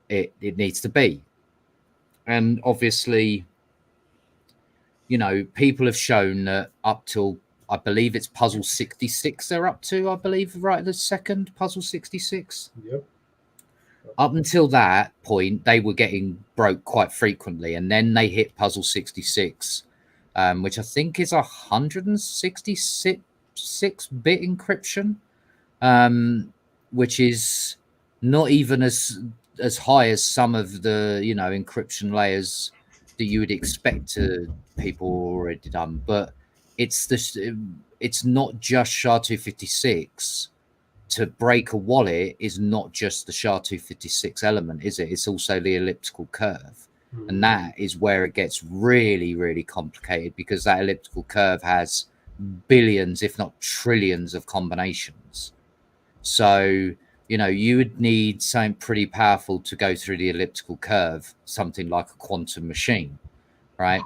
it needs to be. And obviously, you know, people have shown that up till, I believe it's puzzle 66 they're up to, I believe, right? The second puzzle 66. Yep. Up until that point, they were getting broke quite frequently. And then they hit puzzle 66, which I think is 166-bit encryption, which is not even as high as some of the, you know, encryption layers that you would expect people already done. But it's not just SHA-256. To break a wallet is not just the SHA-256 element, is it? It's also the elliptical curve. And that is where it gets really, really complicated, because that elliptical curve has billions, if not trillions, of combinations. So, you know, you would need something pretty powerful to go through the elliptical curve, something like a quantum machine, right?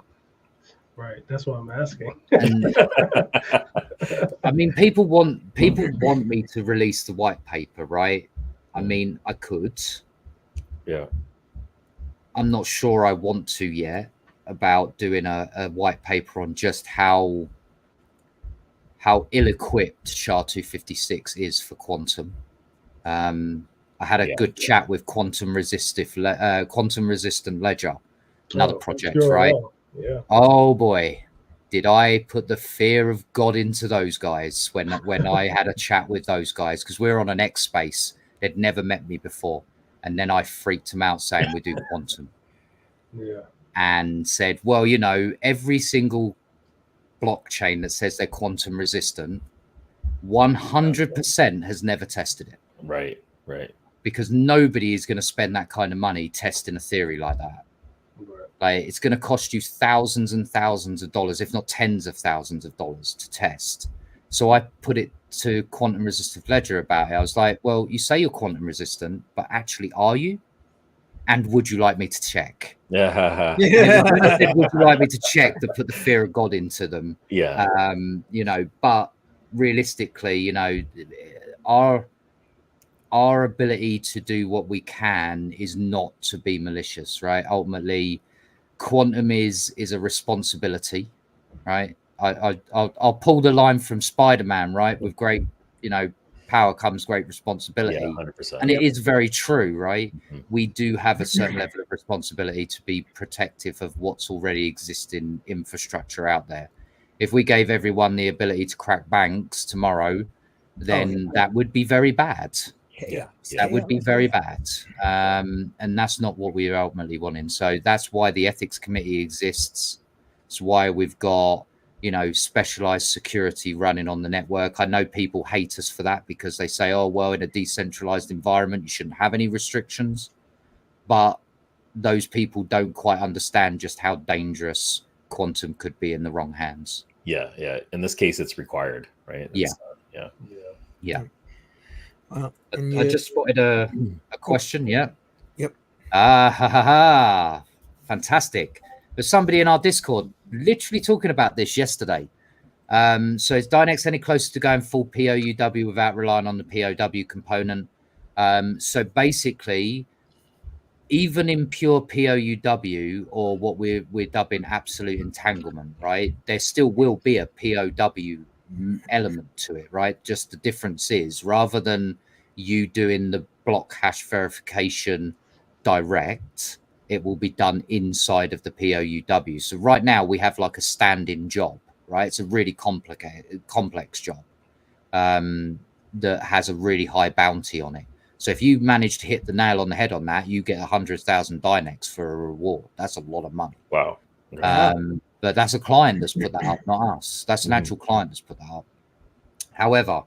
Right. That's what I'm asking. And I mean, people want me to release the white paper, right? I mean, I could. Yeah. I'm not sure I want to yet about doing a white paper on just how ill-equipped SHA-256 is for quantum. I had a good chat with quantum resistant ledger, another project, right? Yeah. Oh boy, did I put the fear of God into those guys when I had a chat with those guys, because we're on an X space. They'd never met me before, and then I freaked them out saying we do quantum. Yeah. And said, well, you know, every single blockchain that says they're quantum resistant, 100% has never tested it. Right. Right. Because nobody is going to spend that kind of money testing a theory like that. Right. Like, it's going to cost you thousands and thousands of dollars, if not tens of thousands of dollars to test. So I put it to quantum resistive ledger about it. I was like, well, you say you're quantum resistant, but actually, are you? And would you like me to check? Yeah. I said, would you like me to check to put the fear of God into them? Yeah. You know, but realistically, you know, our ability to do what we can is not to be malicious, right? Ultimately, quantum is a responsibility, right? I'll pull the line from Spider-Man, right? With great, you know, power comes great responsibility. Yeah, 100%. And it is very true, right? Mhm. We do have a certain level of responsibility to be protective of what's already existing infrastructure out there. If we gave everyone the ability to crack banks tomorrow, then that would be very bad. That would be very bad. And that's not what we're ultimately wanting. So that's why the ethics committee exists. It's why we've got, you know, specialized security running on the network. I know people hate us for that because they say, oh, well, in a decentralized environment, you shouldn't have any restrictions. But those people don't quite understand just how dangerous quantum could be in the wrong hands. Yeah. Yeah. In this case, it's required, right? Yeah. I just spotted a question. Yeah. Yep. Fantastic. There's somebody in our Discord literally talking about this yesterday. So is Dynex any closer to going full POUW without relying on the POW component? So basically, even in pure POUW, or what we're dubbing absolute entanglement, right? There still will be a POW element to it, right? Just the difference is, rather than you doing the block hash verification direct, it will be done inside of the POUW. So right now we have like a stand-in job, right? It's a really complex job that has a really high bounty on it. So if you manage to hit the nail on the head on that, you get 100,000 Dynex for a reward. That's a lot of money. Wow. But that's a client that's put that up, not us. That's an actual client that's put that up. However,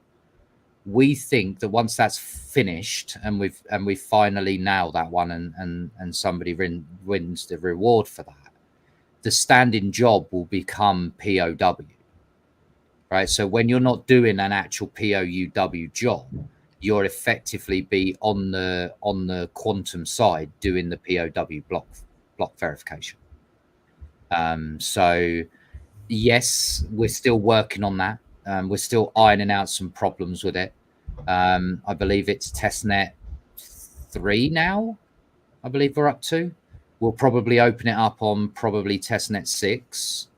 we think that once that's finished and we've finally nailed that one and somebody wins the reward for that, the standing job will become POW. Right. So when you're not doing an actual POUW job, you're effectively be on the quantum side doing the POW block verification. So yes, we're still working on that. We're still ironing out some problems with it. I believe it's testnet 3 now. I believe we're up to. We'll probably open it up on probably testnet 6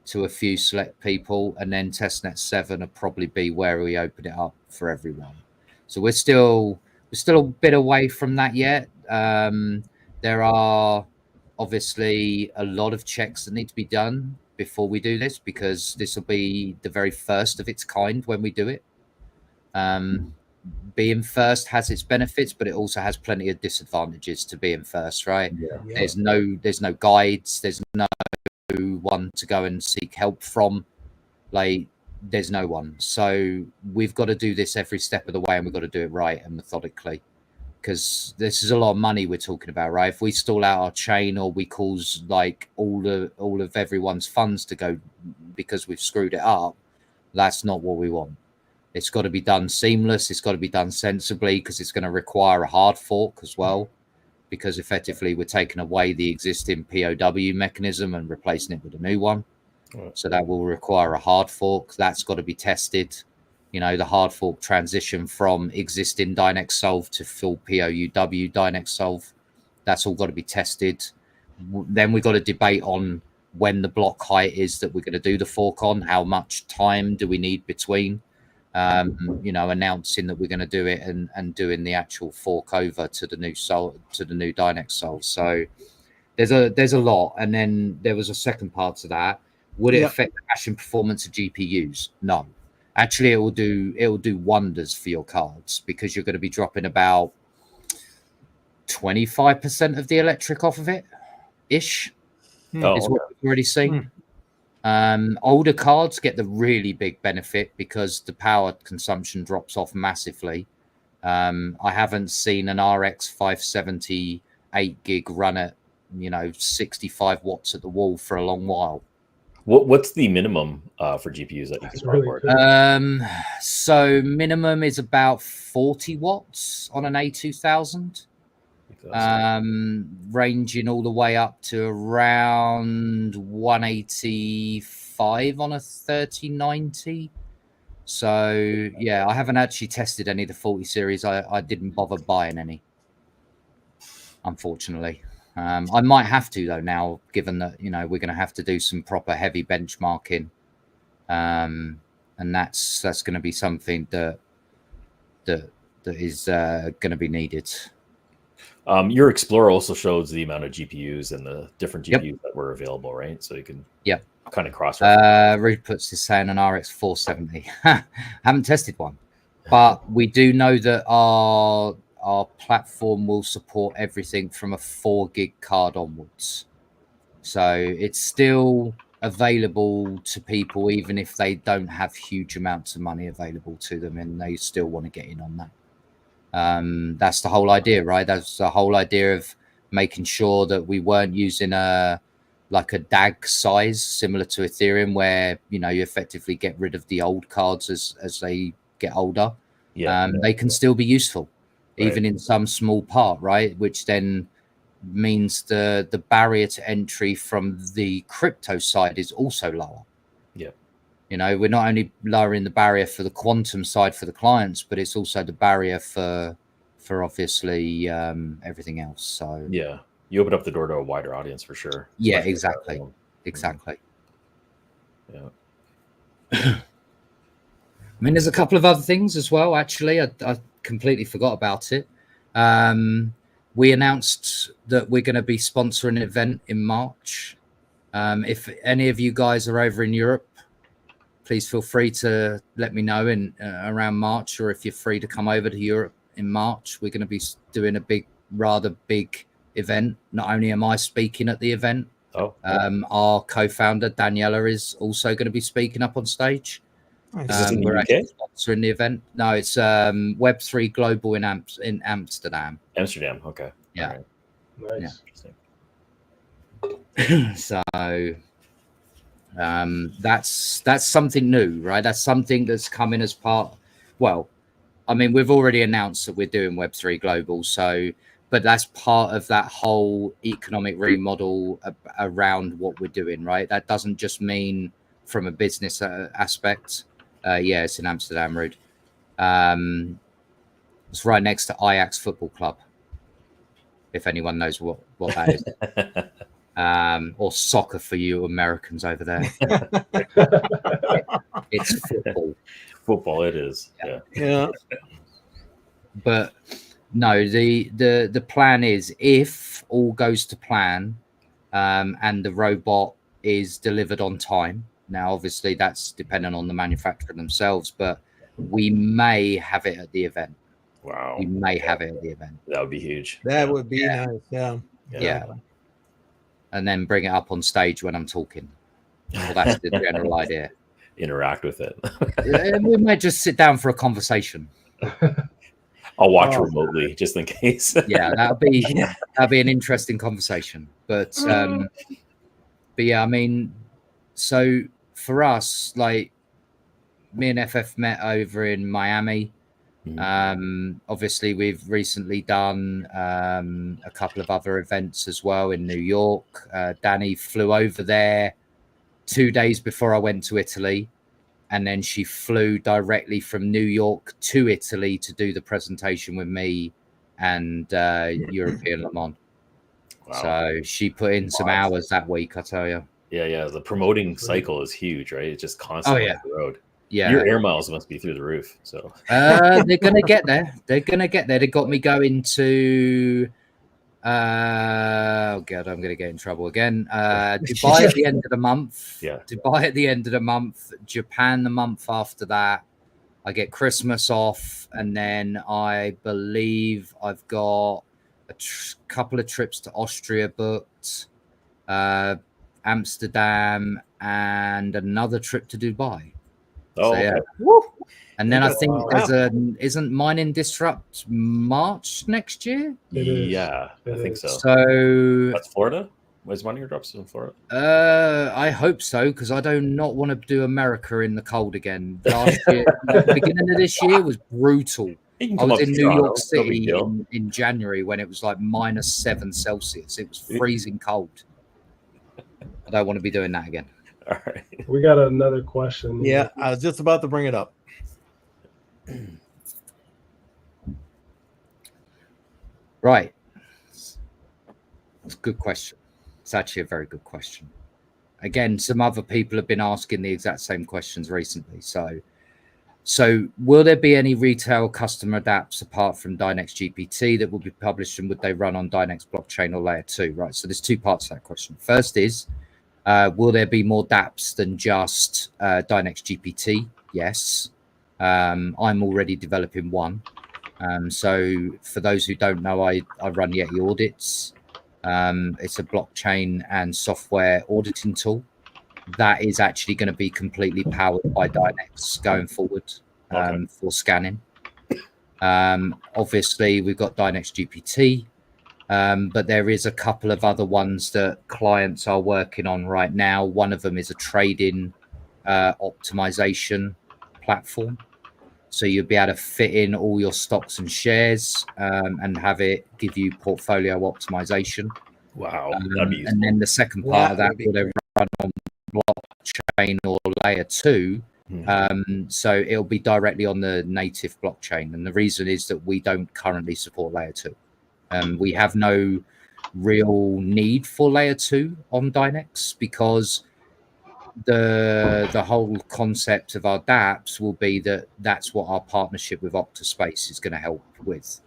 to a few select people, and then testnet 7 will probably be where we open it up for everyone. So we're still a bit away from that yet. There are obviously a lot of checks that need to be done before we do this, because this will be the very first of its kind when we do it. Being first has its benefits, but it also has plenty of disadvantages to being first, right? There's no guides, there's no one to go and seek help from. Like, there's no one. So we've got to do this every step of the way, and we've got to do it right and methodically, because this is a lot of money we're talking about, right? If we stall out our chain, or we cause like all of everyone's funds to go because we've screwed it up, that's not what we want. It's got to be done seamless. It's got to be done sensibly, because it's going to require a hard fork as well, because effectively we're taking away the existing POW mechanism and replacing it with a new one. So that will require a hard fork. That's got to be tested. You know, the hard fork transition from existing Dynex solve to full POUW Dynex solve. That's all got to be tested. Then we've got to debate on when the block height is that we're going to do the fork on. How much time do we need between, you know, announcing that we're going to do it and doing the actual fork over to the new Dynex solve. So there's a lot. And then there was a second part to that. Would it affect the hashing performance of GPUs? No. Actually, it will do wonders for your cards, because you're going to be dropping about 25% of the electric off of it, ish. Is what we've already seen. Older cards get the really big benefit because the power consumption drops off massively. I haven't seen an RX 570 8 gig run at 65 watts at the wall for a long while. What's the minimum for GPUs that you can support? So minimum is about 40 watts on an A2000. Ranging all the way up to around 185 on a 3090. So yeah, I haven't actually tested any of the 40 series. I didn't bother buying any, unfortunately. I might have to though now, given that we're going to have to do some proper heavy benchmarking, and that's going to be something that is going to be be needed. Your Explorer also shows the amount of GPUs and the different GPUs that were available, right? So you can kind of cross. Rude puts is saying an RX 470. Haven't tested one, but we do know that our platform will support everything from a 4 gig card onwards. So it's still available to people, even if they don't have huge amounts of money available to them, and they still want to get in on that. That's the whole idea, right? That's the whole idea of making sure that we weren't using a DAG size similar to Ethereum, where you effectively get rid of the old cards as they get older. They can still be useful, even in some small part, right? Which then means the barrier to entry from the crypto side is also lower. We're not only lowering the barrier for the quantum side for the clients, but it's also the barrier for obviously everything else. So you open up the door to a wider audience for sure. Exactly. I mean, there's a couple of other things as well. Actually, I completely forgot about it. We announced that we're going to be sponsoring an event in March. If any of you guys are over in Europe, please feel free to let me know in around March, or if you're free to come over to Europe in March. We're going to be doing a rather big event. Not only am I speaking at the event, our co-founder Daniela is also going to be speaking up on stage. We're actually sponsoring the event. No, it's Web3 Global in Amsterdam. Amsterdam, okay. Yeah. Right. Nice. Yeah. So that's something new, right? That's something that's coming as part. Well, I mean, we've already announced that we're doing Web3 Global, but that's part of that whole economic remodel around what we're doing, right? That doesn't just mean from a business aspect. It's in Amsterdam, Rude. It's right next to Ajax Football Club, if anyone knows what that is. Or soccer for you Americans over there. It's football. Football, it is. Yeah. But no, the plan is, if all goes to plan, and the robot is delivered on time. Now, obviously, that's dependent on the manufacturer themselves, but we may have it at the event. Wow. We may have it at the event. That would be huge. That would be nice. Yeah. And then bring it up on stage when I'm talking. Well, that's the general idea. Interact with it. We might just sit down for a conversation. I'll watch remotely just in case. Yeah, that'll be an interesting conversation. But yeah, I mean, so for us, like, me and FF met over in Miami. Obviously, we've recently done a couple of other events as well in New York. Danny flew over there 2 days before I went to Italy, and then she flew directly from New York to Italy to do the presentation with me and European Le Mans. Wow. So she put in some hours that week, I tell you. Yeah. The promoting cycle is huge, right? It's just constantly on the road. Yeah, your air miles must be through the roof. So they're gonna get there. They're gonna get there. They got me going to oh god, I'm gonna get in trouble again. Dubai at the end of the month. Yeah. Dubai at the end of the month. Japan the month after that. I get Christmas off, and then I believe I've got a couple of trips to Austria booked, Amsterdam, and another trip to Dubai. Oh, so, yeah. Okay. And then I think there's isn't Mining Disrupt March next year? Yeah, I think so. So that's Florida? Was Mining Disrupt in Florida? I hope so, because I do not want to do America in the cold again. Last year, the beginning of this year was brutal. I was in New York City in January when it was like -7 Celsius. It was freezing cold. I don't want to be doing that again. All right. We got another question. Yeah, I was just about to bring it up. Right. It's a good question. It's actually a very good question. Again, some other people have been asking the exact same questions recently. So will there be any retail customer dApps apart from Dynex GPT that will be published, and would they run on Dynex blockchain or layer 2? Right. So there's two parts to that question. First is, will there be more dApps than just Dynex GPT? Yes. I'm already developing one. So for those who don't know, I run Yeti Audits. It's a blockchain and software auditing tool that is actually going to be completely powered by Dynex going forward for scanning. Obviously, we've got Dynex GPT. But there is a couple of other ones that clients are working on right now. One of them is a trading optimization platform. So you'll be able to fit in all your stocks and shares and have it give you portfolio optimization. Wow. And then the second part of that will they run on blockchain or layer 2. So it'll be directly on the native blockchain. And the reason is that we don't currently support layer 2. We have no real need for layer 2 on Dynex, because the whole concept of our dApps will be that's what our partnership with Octaspace is going to help with.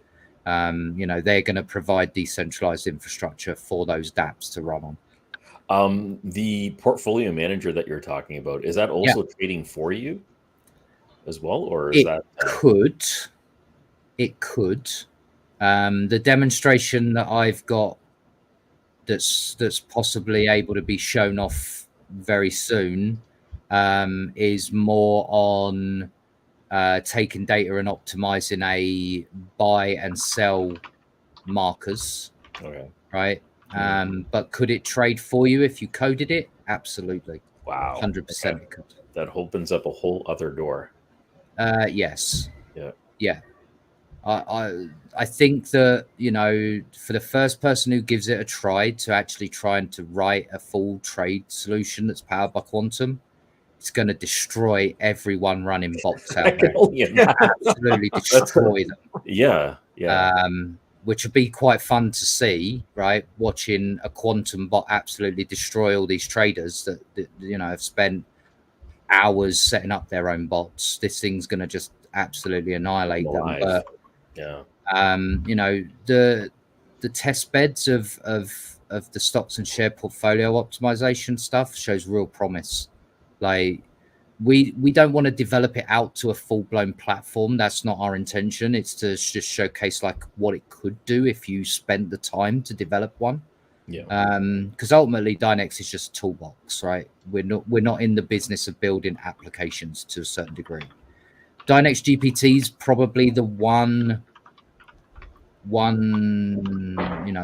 They're going to provide decentralized infrastructure for those dApps to run on. The portfolio manager that you're talking about, is that also trading for you as well, or is that it could. The demonstration that I've got that's possibly able to be shown off very soon is more on taking data and optimizing a buy and sell markers. Okay. Right. But could it trade for you if you coded it? Absolutely. Wow. 100% it could. That opens up a whole other door. Yes. Yeah. I think that, for the first person who gives it a try to actually trying to write a full trade solution that's powered by Quantum, it's going to destroy everyone running bots out there. Absolutely destroy them. Yeah. Which would be quite fun to see, right? Watching a Quantum bot absolutely destroy all these traders that have spent hours setting up their own bots. This thing's going to just absolutely annihilate them. But the test beds of the stocks and share portfolio optimization stuff shows real promise. Like we don't want to develop it out to a full-blown platform. That's not our intention. It's to just showcase like what it could do if you spent the time to develop one. Because ultimately Dynex is just a toolbox, right? We're not in the business of building applications to a certain degree. Dynex GPT is probably the one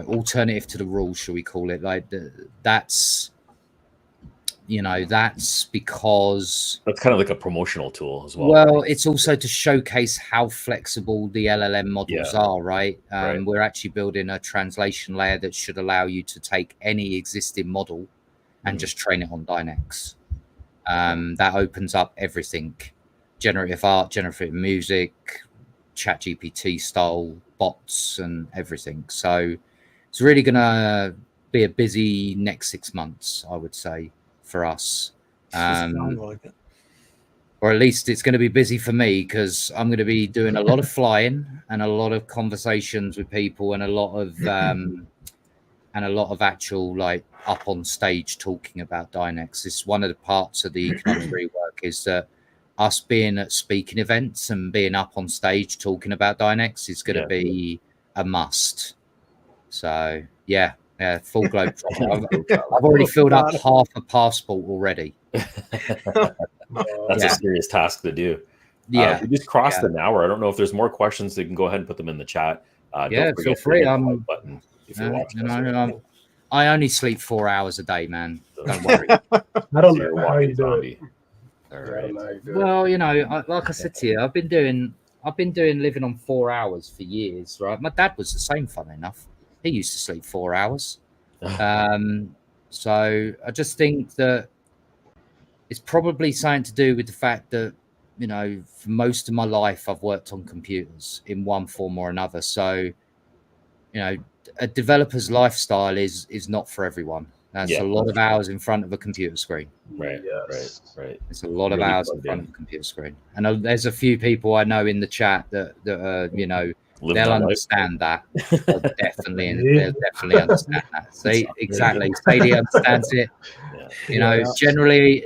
alternative to the rules, shall we call it? Like that's that's because that's kind of like a promotional tool as well. Well, it's also to showcase how flexible the LLM models are, right? We're actually building a translation layer that should allow you to take any existing model and just train it on Dynex. That opens up everything: generative art, generative music, ChatGPT style bots, and everything. So it's really going to be a busy next 6 months, I would say, for us. Or at least it's going to be busy for me, because I'm going to be doing a lot of flying and a lot of conversations with people and a lot of actual like up on stage talking about Dynex. It's one of the parts of the economic rework is that us being at speaking events and being up on stage talking about Dynex is going to be a must. So yeah, full globe. I've already filled up half a passport already. That's a serious task to do. Yeah, we just crossed an hour. I don't know if there's more questions. So you can go ahead and put them in the chat. Feel free. Button if you're watching. I only sleep 4 hours a day, man. Don't worry. I don't know how you do it. All right. Well, like I said to you, I've been doing living on 4 hours for years, right? My dad was the same, fun enough. He used to sleep 4 hours. So I just think that it's probably something to do with the fact that, for most of my life, I've worked on computers in one form or another. So, a developer's lifestyle is not for everyone. That's a lot of hours in front of a computer screen. Right. It's a lot of hours in front of a computer screen. And there's a few people I know in the chat that they'll understand that. They'll definitely understand that. See, exactly. Sadie understands it. Generally,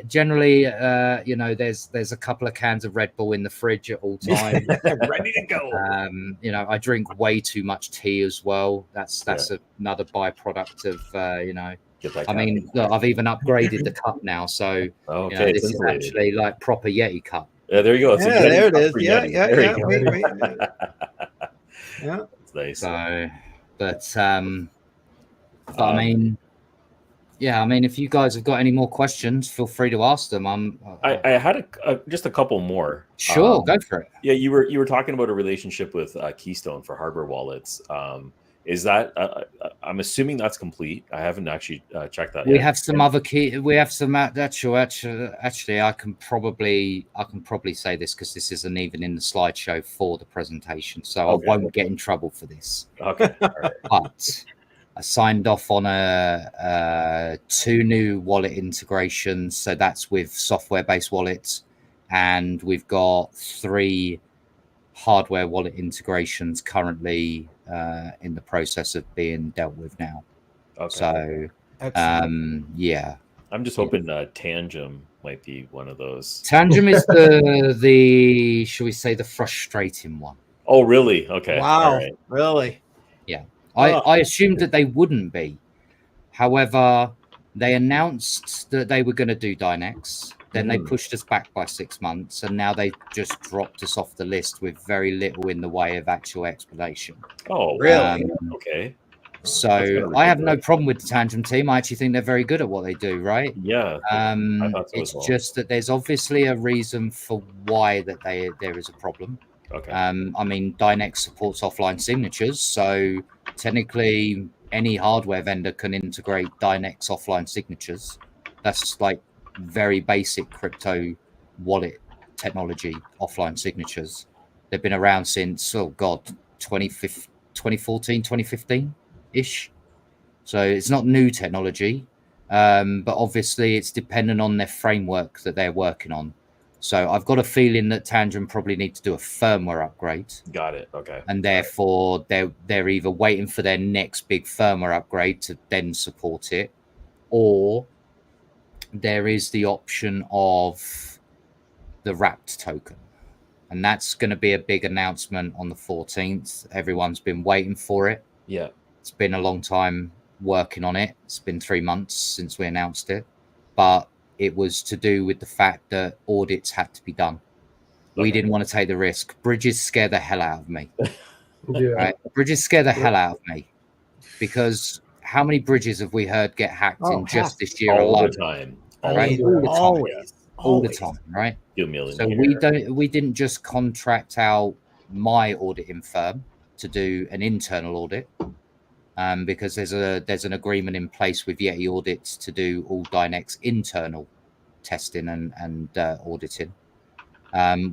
there's a couple of cans of Red Bull in the fridge at all times, ready to go. I drink way too much tea as well. That's another byproduct of look, I've even upgraded the cup now, so this is actually like proper Yeti cup. Yeah, there you go. There it is. Yeah. Yeah, it's nice. So, but I mean, if you guys have got any more questions, feel free to ask them. I had just a couple more. Sure, go for it. Yeah, you were talking about a relationship with Keystone for hardware wallets. Is that I'm assuming that's complete? I haven't actually checked that. We have some other key. We have some actually. I can probably say this because this isn't even in the slideshow for the presentation, so I won't get in trouble for this. Okay, all right. But I signed off on 2 new wallet integrations. So that's with software-based wallets, and we've got 3 hardware wallet integrations currently in the process of being dealt with now. Okay. So, I'm just hoping Tangem might be one of those. Tangem is the shall we say the frustrating one. Oh, really? Okay. Wow. Right. Really? Yeah. I assumed that they wouldn't be. However, they announced that they were going to do Dynex. Then they pushed us back by 6 months, and now they just dropped us off the list with very little in the way of actual explanation. Oh, really? Okay. So I have no problem with the Tangem team. I actually think they're very good at what they do, right? Yeah. It's just that there's obviously a reason for why that there is a problem. Okay. Dynex supports offline signatures, so technically any hardware vendor can integrate Dynex offline signatures. That's like very basic crypto wallet technology, offline signatures. They've been around since 2014, 2015 ish. So it's not new technology, but obviously it's dependent on their framework that they're working on. So I've got a feeling that Tangent probably need to do a firmware upgrade. Got it. Okay. And therefore they're either waiting for their next big firmware upgrade to then support it, or there is the option of the wrapped token. And that's going to be a big announcement on the 14th. Everyone's been waiting for it. Yeah. It's been a long time working on it. It's been 3 months since we announced it. But it was to do with the fact that audits had to be done. Okay. We didn't want to take the risk. Bridges scare the hell out of me. Right? Bridges scare the hell out of me. Because how many bridges have we heard get hacked in just this year all alone? The time. right? All the time, right? So we didn't just contract out my auditing firm to do an internal audit, because there's an agreement in place with Yeti Audits to do all Dynex internal testing and auditing.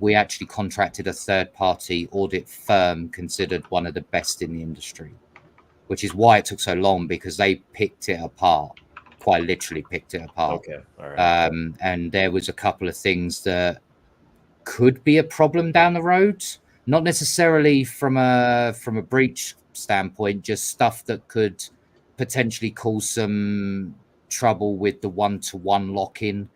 We actually contracted a third-party audit firm considered one of the best in the industry, which is why it took so long, because they picked it apart, quite literally picked it apart. Okay, all right. And there was a couple of things that could be a problem down the road, not necessarily from a breach standpoint, just stuff that could potentially cause some trouble with the one-to-one lock-in.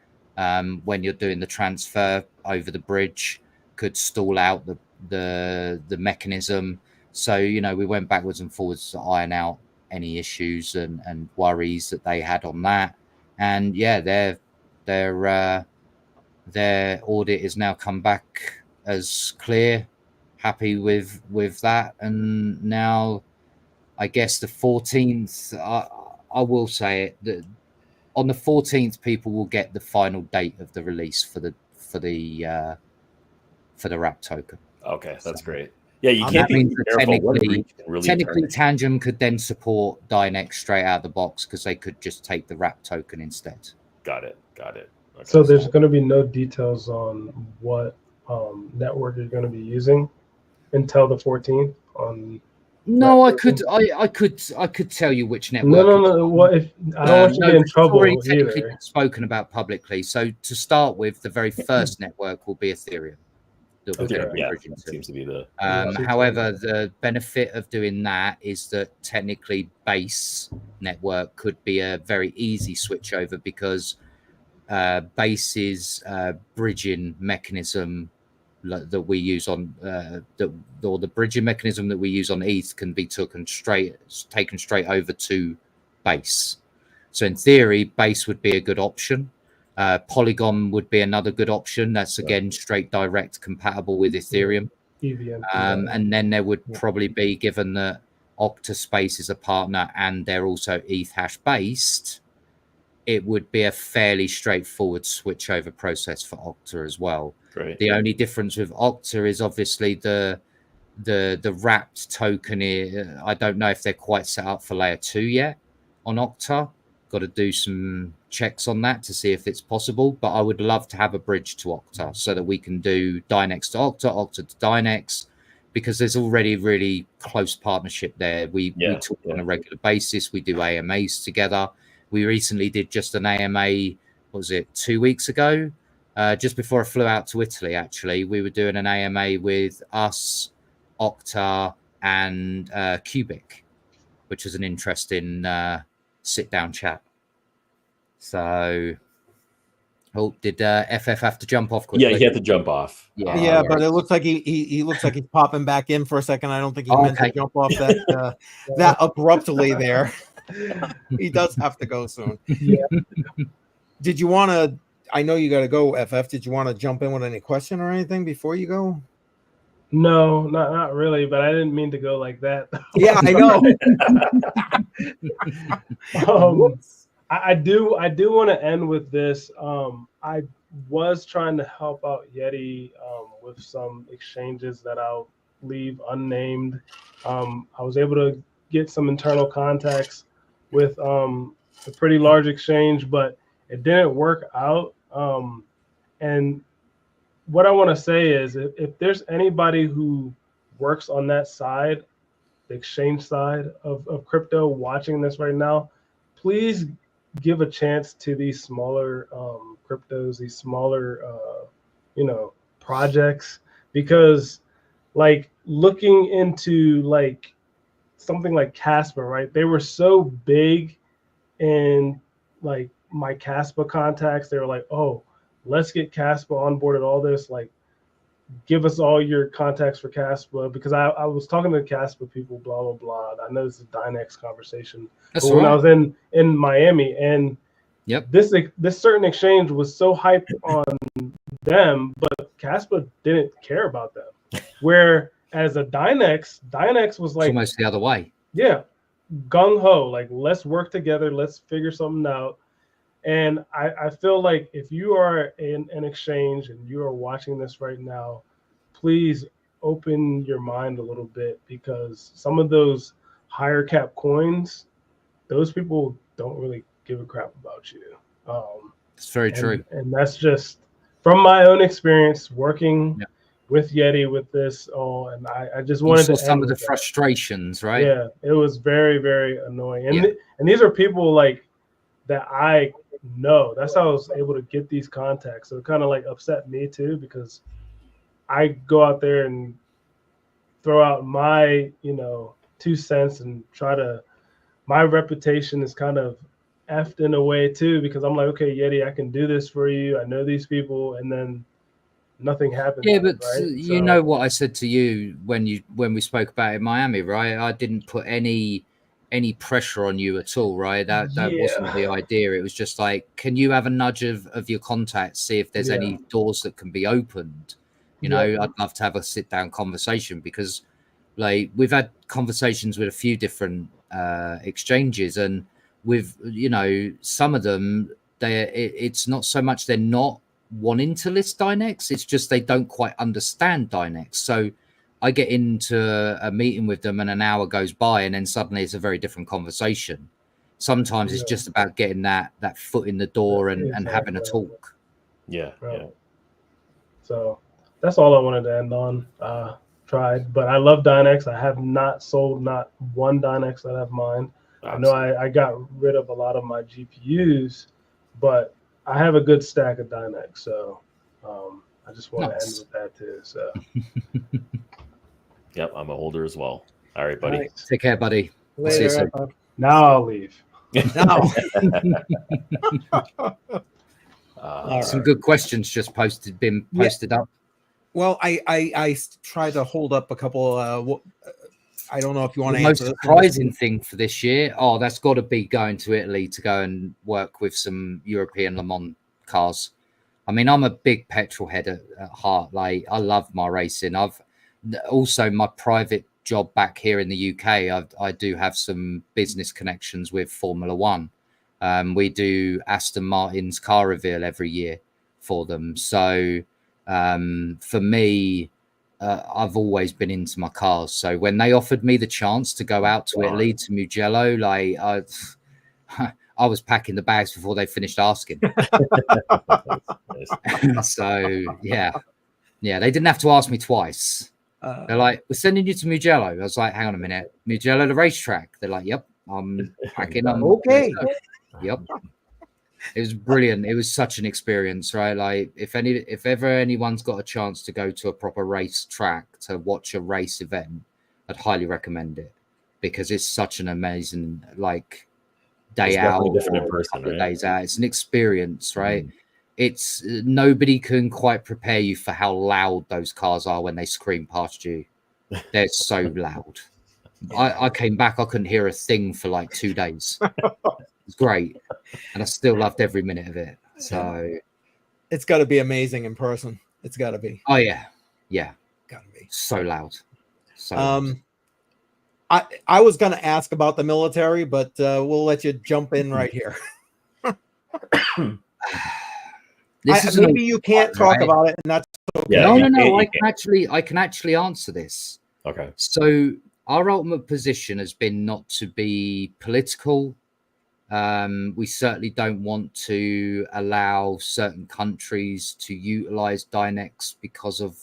When you're doing the transfer over the bridge, could stall out the mechanism. So, we went backwards and forwards to iron out any issues and worries that they had on that. And yeah, their audit is now come back as clear, happy with that. And now, I guess the 14th, I will say it, that on the 14th, people will get the final date of the release for the wrap token. Okay, that's great. Yeah, you can't be careful. Technically, Tangent could then support Dynex straight out of the box, because they could just take the wrap token instead. Got it. Okay. So there's going to be no details on what network you're going to be using until the 14th. No, I could tell you which network. No. What if I don't want you to get in trouble either? Spoken about publicly. So to start with, the very first network will be Ethereum. Seems to be the. However, the benefit of doing that is that technically Base network could be a very easy switch over, because Base's bridging mechanism that we use on the bridging mechanism that we use on ETH can be taken straight over to Base. So in theory, Base would be a good option. Polygon would be another good option. That's again straight direct compatible with Ethereum. And then there would probably be, given that Octaspace is a partner and they're also ETH hash based, it would be a fairly straightforward switch over process for Octa as well. Great. The only difference with Octa is obviously the wrapped token. I don't know if they're quite set up for layer 2 yet on Octa. Got to do some checks on that to see if it's possible. But I would love to have a bridge to Octa so that we can do Dynex to Octa, Octa to Dynex, because there's already really close partnership there. We talk on a regular basis. We do AMAs together. We recently did just an AMA, what was it, 2 weeks ago? Just before I flew out to Italy, actually. We were doing an AMA with us, Octa, and Cubic, which was an interesting sit-down chat. So, did FF have to jump off quickly? Yeah, he had to jump off. Yeah, but it looks like he looks like he's popping back in for a second. I don't think he meant to jump off that abruptly there. He does have to go soon. Yeah. Did you want to? I know you got to go, FF. Did you want to jump in with any question or anything before you go? No, not really. But I didn't mean to go like that. Yeah, I know. I do want to end with this. I was trying to help out Yeti with some exchanges that I'll leave unnamed. I was able to get some internal contacts with a pretty large exchange, but it didn't work out. And what I want to say is, if there's anybody who works on that side, the exchange side of crypto, watching this right now, please give a chance to these smaller cryptos, these smaller projects, because like looking into like something like Casper, right? They were so big in like my Casper contacts. They were like, oh, let's get Casper onboarded, all this, like give us all your contacts for Casper, because I was talking to Casper people, blah, blah, blah. I know this is a Dynex conversation. But when I was in Miami, and this certain exchange was so hyped on them, but Casper didn't care about them. Where as a Dynex was like almost the other way. Yeah. Gung ho, like let's work together, let's figure something out. And I feel like if you are in an exchange and you are watching this right now, please open your mind a little bit, because some of those higher cap coins, those people don't really give a crap about you. It's very true. And that's just from my own experience working with Yeti with this. And I just wanted to some of the that. frustrations, right? Yeah, it was very, very annoying. And these are people like that I know. That's how I was able to get these contacts. So it kind of like upset me too, because I go out there and throw out my, 2 cents and try to, my reputation is kind of effed in a way too, because I'm like, okay, Yeti, I can do this for you. I know these people, and then nothing happens. Yeah, but right? you know what I said to you when we spoke about it in Miami, right? I didn't put any pressure on you at all, right? That wasn't the idea. It was just like, can you have a nudge of your contacts, see if there's any doors that can be opened? You know, I'd love to have a sit down conversation, because like we've had conversations with a few different exchanges, and with some of them, it's not so much they're not wanting to list Dynex, it's just they don't quite understand Dynex. So I get into a meeting with them and an hour goes by, and then suddenly it's a very different conversation. Sometimes it's just about getting that foot in the door and having a talk. So that's all I wanted to end on. Tried, but I love Dynex. I have not sold not one Dynex that I have mine. Absolutely. I know I got rid of a lot of my GPUs, but I have a good stack of Dynex, so I just want to end with that too. So, yep, I'm a holder as well. All right, buddy. Nice. Take care, buddy. Later. Now I'll leave. Some good questions just been posted up. Well, I try to hold up a couple. I don't know if you want to answer. The most surprising thing for this year, that's got to be going to Italy to go and work with some European Le Mans cars. I mean, I'm a big petrol head at heart. Like, I love my racing. I've also my private job back here in the UK. I do have some business connections with Formula One. We do Aston Martin's car reveal every year for them. So for me, I've always been into my cars. So when they offered me the chance to go out to Italy, to Mugello, like I was packing the bags before they finished asking. So yeah, they didn't have to ask me twice. They're like, we're sending you to Mugello. I was like, hang on a minute, Mugello, the racetrack. They're like, yep, I'm packing. Okay. Yep. It was brilliant. It was such an experience, right? Like if ever anyone's got a chance to go to a proper race track to watch a race event, I'd highly recommend it, because it's such an amazing day out, different in person, right? Days out. It's an experience, right? It's nobody can quite prepare you for how loud those cars are when they scream past you. They're so loud. I came back, I couldn't hear a thing for like 2 days. It's great, and I still loved every minute of it. So it's got to be amazing in person. It's got to be. Oh yeah, got to be so loud. So loud. I was going to ask about the military, but we'll let you jump in right here. Maybe you can't talk about it, and that's okay. No. I can actually answer this. Okay. So our ultimate position has been not to be political. We certainly don't want to allow certain countries to utilize Dynex because of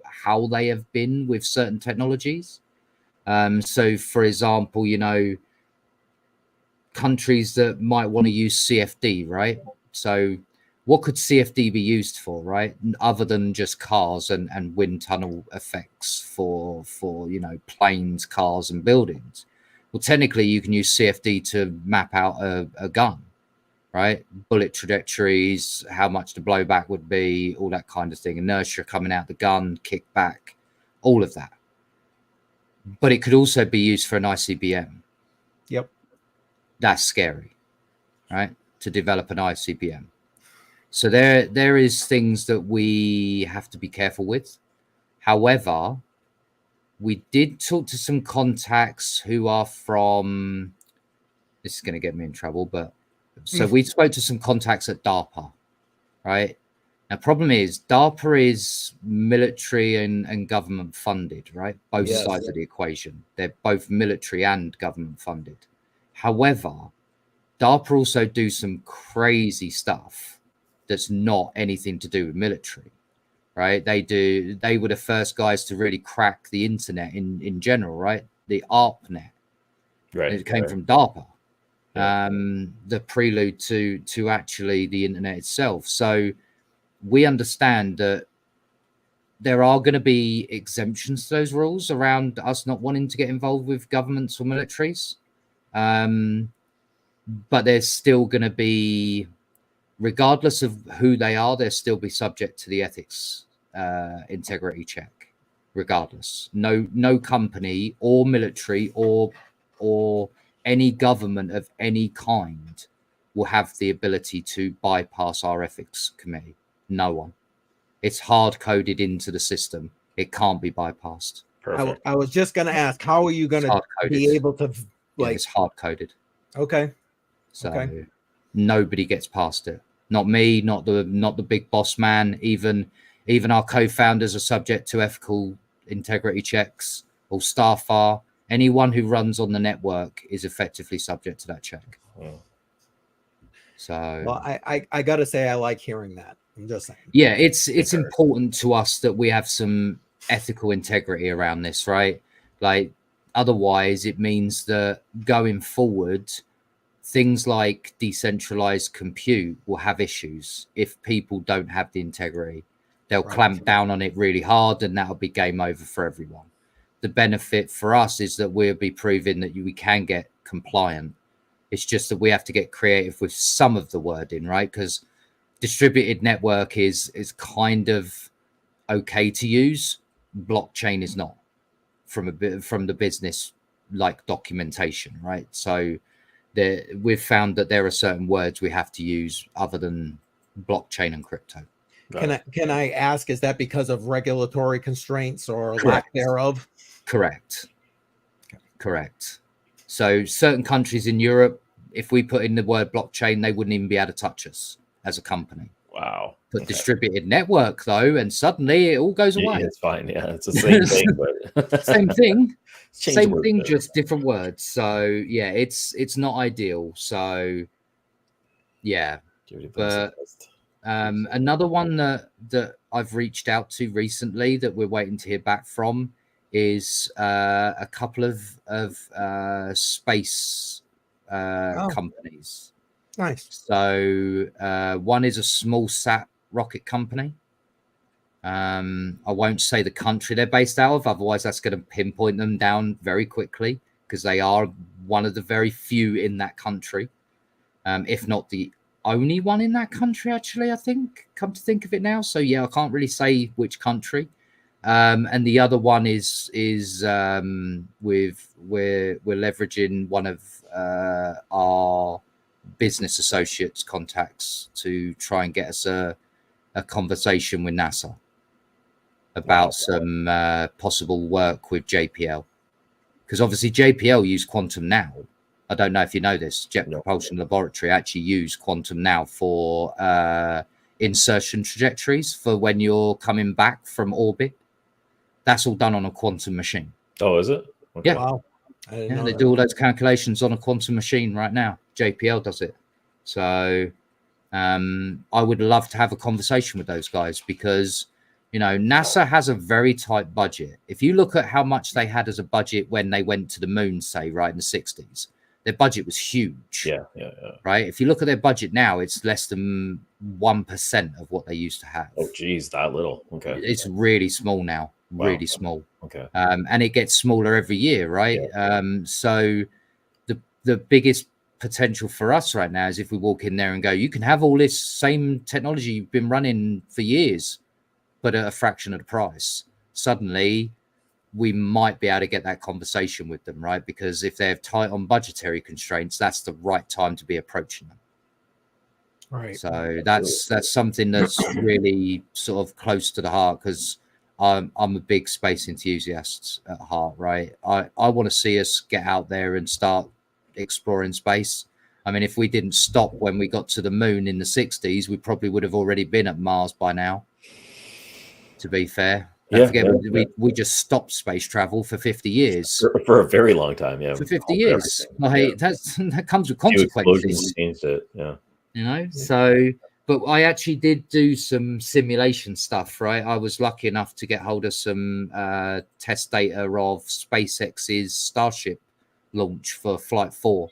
how they have been with certain technologies. So, for example, countries that might want to use CFD, right? So what could CFD be used for, right? Other than just cars and wind tunnel effects for planes, cars and buildings. Well, technically you can use CFD to map out a gun, right? Bullet trajectories, how much the blowback would be, all that kind of thing. Inertia coming out the gun, kickback, all of that. But it could also be used for an ICBM. Yep. That's scary, right? To develop an ICBM. So there is things that we have to be careful with. However, we did talk to some contacts who are from, this is going to get me in trouble, but So we spoke to some contacts at DARPA, right? Now, problem is DARPA is military and government funded, right? Both sides of the equation. They're both military and government funded. However, DARPA also do some crazy stuff that's not anything to do with military, right? They were the first guys to really crack the internet in general, right? The ARPANET. Right. And it came from DARPA. The prelude to actually the internet itself. So we understand that there are going to be exemptions to those rules around us not wanting to get involved with governments or militaries. But there's still going to be, regardless of who they are, they'll still be subject to the ethics integrity check, regardless. No company or military or any government of any kind will have the ability to bypass our ethics committee. No one. It's hard coded into the system. It can't be bypassed. I was just going to ask, how are you going to be able to it's hard coded. Okay. So nobody gets past it. Not me, not the big boss man. Even our co-founders are subject to ethical integrity checks. All staff are. Anyone who runs on the network is effectively subject to that check. So, well, I got to say, I like hearing that. I'm just saying. Yeah, it's important to us that we have some ethical integrity around this, right? Like, otherwise, it means that going forward, things like decentralized compute will have issues if people don't have the integrity. They'll clamp down on it really hard, and that'll be game over for everyone. The benefit for us is that we'll be proving that we can get compliant. It's just that we have to get creative with some of the wording, right? Because distributed network is kind of okay to use. Blockchain is not from the business like documentation, right? So we've found that there are certain words we have to use other than blockchain and crypto. Can I ask, is that because of regulatory constraints or lack thereof? Correct. So certain countries in Europe, if we put in the word blockchain, they wouldn't even be able to touch us as a company. Wow. But distributed network, though, and suddenly it all goes away. It's fine. Yeah, it's the same thing, but same thing. Same thing, just different words. So yeah, it's not ideal. So yeah, but another one that I've reached out to recently that we're waiting to hear back from is a couple of space companies. Nice. So one is a small sat rocket company. I won't say the country they're based out of, otherwise that's going to pinpoint them down very quickly, because they are one of the very few in that country, if not the only one in that country, actually, I think, come to think of it now. So yeah, I can't really say which country. And the other one is we're leveraging one of our business associates contacts to try and get us a conversation with NASA about some possible work with JPL, because obviously JPL use Quantum Now. I don't know if you know this. Jet Propulsion Laboratory actually use Quantum Now for insertion trajectories for when you're coming back from orbit. That's all done on a quantum machine. Oh, is it? Okay. Yeah. Wow. Yeah, they do all those calculations on a quantum machine right now. JPL does it. So I would love to have a conversation with those guys, because, you know, NASA has a very tight budget. If you look at how much they had as a budget when they went to the moon, say, right, in the 60s, their budget was huge. Yeah. Right? If you look at their budget now, it's less than 1% of what they used to have. Oh, geez, that little. Okay. It's really small now. Wow. Really small. Okay. And it gets smaller every year, right? Yeah. So the biggest potential for us right now is if we walk in there and go, you can have all this same technology you've been running for years, but at a fraction of the price. Suddenly, we might be able to get that conversation with them, right? Because if they're tight on budgetary constraints, that's the right time to be approaching them. Right. So that's something that's really sort of close to the heart, because I'm a big space enthusiast at heart, right? I want to see us get out there and start exploring space. I mean, if we didn't stop when we got to the moon in the 60s, we probably would have already been at Mars by now, to be fair. Don't forget, we just stopped space travel for 50 years. For a very long time, yeah. For 50 years. Like, that comes with consequences. Changed it, yeah. You know, so... But I actually did do some simulation stuff, right? I was lucky enough to get hold of some test data of SpaceX's Starship launch for Flight 4.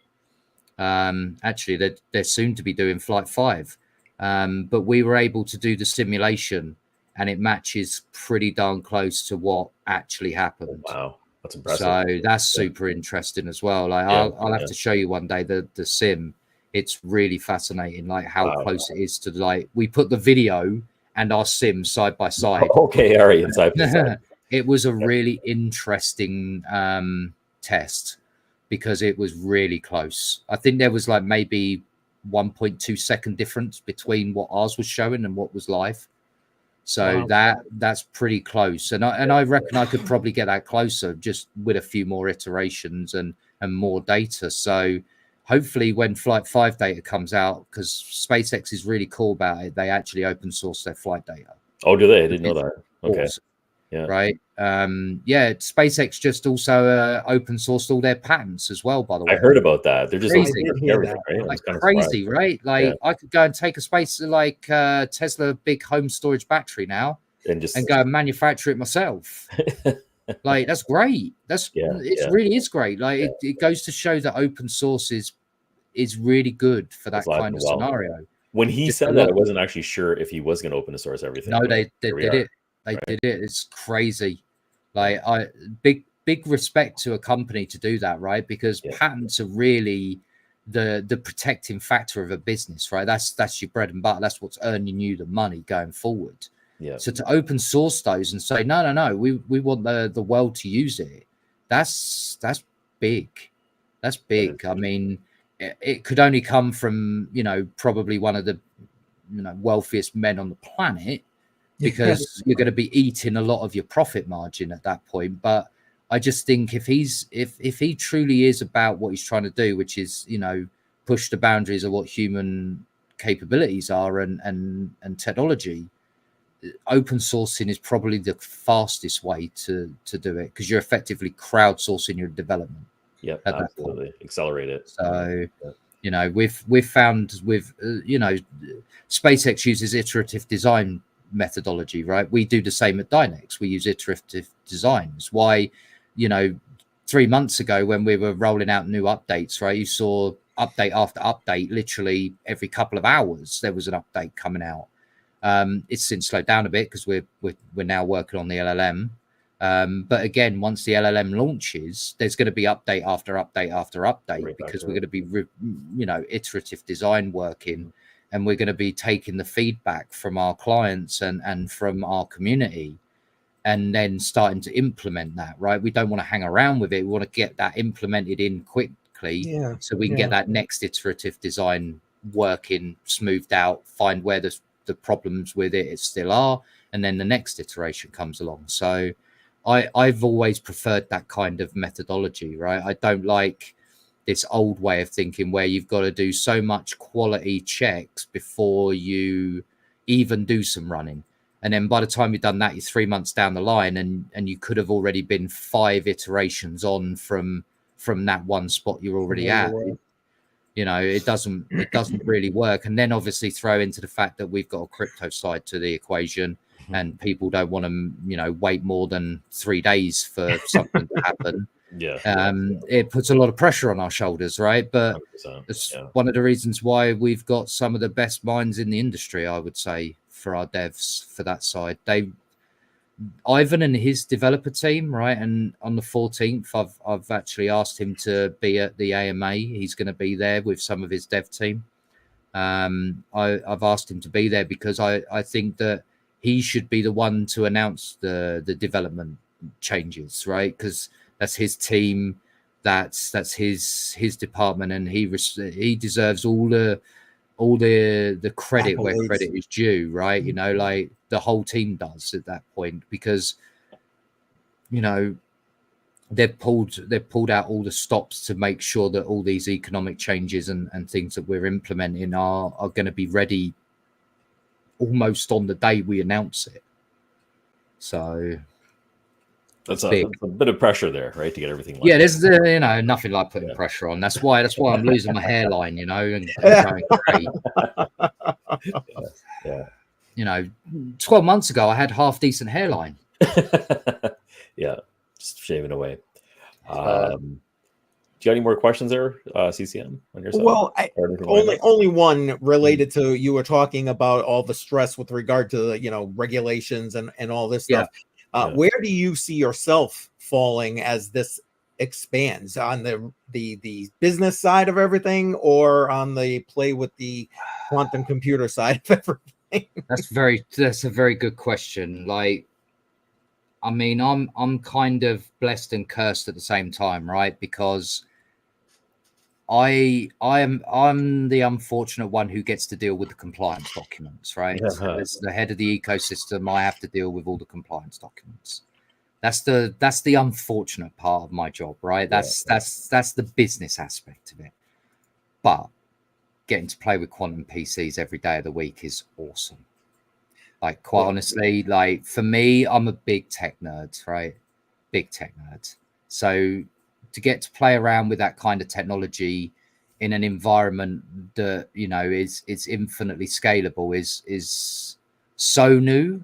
Actually, they're soon to be doing Flight 5. But we were able to do the simulation, and it matches pretty darn close to what actually happened. Oh, wow, that's impressive. So that's super interesting as well. Like I'll have to show you one day the sim. It's really fascinating, like how close it is to, like, we put the video and our sim side by side. Okay, all right, side by side. It was a really interesting test because it was really close. I think there was like maybe 1.2 second difference between what ours was showing and what was live. So that's pretty close. And I reckon I could probably get that closer just with a few more iterations and more data. So hopefully when Flight 5 data comes out, because SpaceX is really cool about it, they actually open source their flight data. Oh, do they? I didn't know that. Okay. Yeah. Right. SpaceX just also open sourced all their patents as well, by the way. I heard about that. They're just crazy, everything, right? like crazy, right? Like I could go and take a Tesla big home storage battery now and go and manufacture it myself. Like, that's great. Really is great. Like it goes to show that open source is really good for that kind of scenario. When he said that, I wasn't actually sure if he was going to open source everything. No, they did it. They did it. It's crazy. Like, big respect to a company to do that, right? Because patents are really the protecting factor of a business, right? That's your bread and butter. That's what's earning you the money going forward. Yeah. So to open source those and say, no, we want the world to use it. That's big. That's big. I mean, it could only come from, probably one of the, wealthiest men on the planet, because you're going to be eating a lot of your profit margin at that point. But I just think if he truly is about what he's trying to do, which is, push the boundaries of what human capabilities are and technology, open sourcing is probably the fastest way to do it, because you're effectively crowdsourcing your development. Yeah, absolutely. Accelerate it. So, we've found with, SpaceX uses iterative design methodology, right? We do the same at Dynex. We use iterative designs. Why, 3 months ago when we were rolling out new updates, right? You saw update after update, literally every couple of hours there was an update coming out. It's since slowed down a bit because we're now working on the LLM. But again, once the LLM launches, there's going to be update after update after update, because we're going to be, iterative design working, and we're going to be taking the feedback from our clients and from our community, and then starting to implement that, right? We don't want to hang around with it. We want to get that implemented in quickly, so we can get that next iterative design working, smoothed out, find where the problems with it still are, and then the next iteration comes along. So I've always preferred that kind of methodology, right? I don't like this old way of thinking where you've got to do so much quality checks before you even do some running. And then by the time you've done that, you're 3 months down the line, and you could have already been 5 iterations on from that one spot you're already at. It doesn't really work. And then obviously throw into the fact that we've got a crypto side to the equation, and people don't want to, wait more than 3 days for something to happen. It puts a lot of pressure on our shoulders, right? But it's one of the reasons why we've got some of the best minds in the industry, I would say, for our devs for that side. Ivan and his developer team, right? And on the 14th, I've actually asked him to be at the AMA. He's going to be there with some of his dev team. I've asked him to be there because I think that he should be the one to announce the development changes, right? Because that's his team, that's his department, and he deserves all the credit where credit is due, right? Like the whole team does at that point, because they've pulled out all the stops to make sure that all these economic changes and things that we're implementing are going to be ready almost on the day we announce it. So that's a bit of pressure there, right, to get everything. Yeah, there's nothing like putting pressure on. That's why I'm losing my hairline, and going great. Yeah. 12 months ago I had half decent hairline. Yeah, just shaving away. Do you have any more questions there, CCM, on your side? Well, only one related to, you were talking about all the stress with regard to the, regulations and all this stuff. Where do you see yourself falling as this expands, on the business side of everything, or on the play with the quantum computer side of everything? That's a very good question. Like, I mean, I'm kind of blessed and cursed at the same time, right? Because I'm the unfortunate one who gets to deal with the compliance documents, right? As the head of the ecosystem, I have to deal with all the compliance documents. That's the unfortunate part of my job, right? That's the business aspect of it. But getting to play with quantum PCs every day of the week is awesome. Like, quite honestly, like, for me, I'm a big tech nerd, right? Big tech nerd. So to get to play around with that kind of technology in an environment that, is infinitely scalable is so new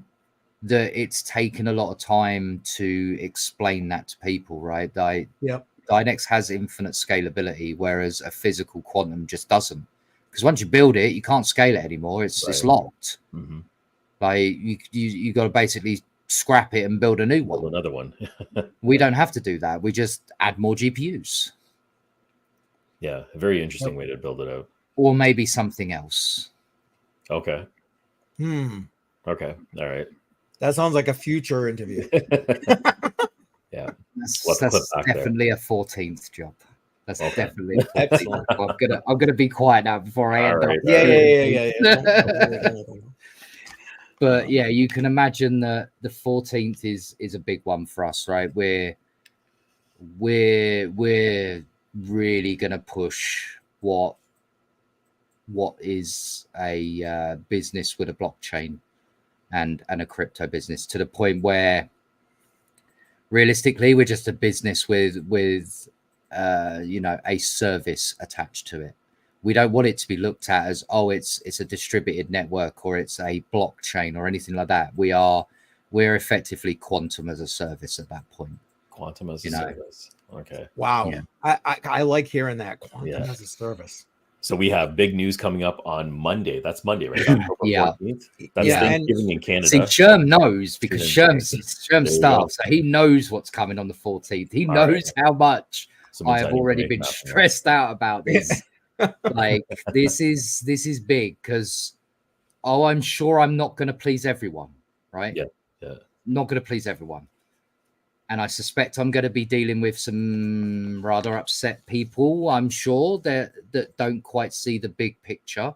that it's taken a lot of time to explain that to people, right? Dynex has infinite scalability, whereas a physical quantum just doesn't. Because once you build it, you can't scale it anymore. It's locked. Mm-hmm. Like, you got to basically scrap it and build a new one. Another one. We don't have to do that. We just add more GPUs. Yeah, a very interesting way to build it out. Or maybe something else. Okay. Okay. All right. That sounds like a future interview. Yeah. That's definitely a 14th job. That's definitely a 14th job. I'm gonna be quiet now before I end up. Yeah. But yeah, you can imagine that the 14th is a big one for us, right? We're really gonna push what is a business with a blockchain and a crypto business, to the point where realistically we're just a business with a service attached to it. We don't want it to be looked at as, it's a distributed network or it's a blockchain or anything like that. We're effectively quantum as a service at that point. Quantum as a service. Okay. Wow. Yeah. I like hearing that, quantum as a service. So we have big news coming up on Monday. That's Monday, right? October 14th. That's Thanksgiving in Canada. See, Sherm knows, because Sherm staff, so he knows what's coming on the 14th. He knows how much I have already been stressed out about this. Like, this is big, because I'm sure I'm not going to please everyone, right? Yeah. Not going to please everyone. And I suspect I'm going to be dealing with some rather upset people, I'm sure, that don't quite see the big picture.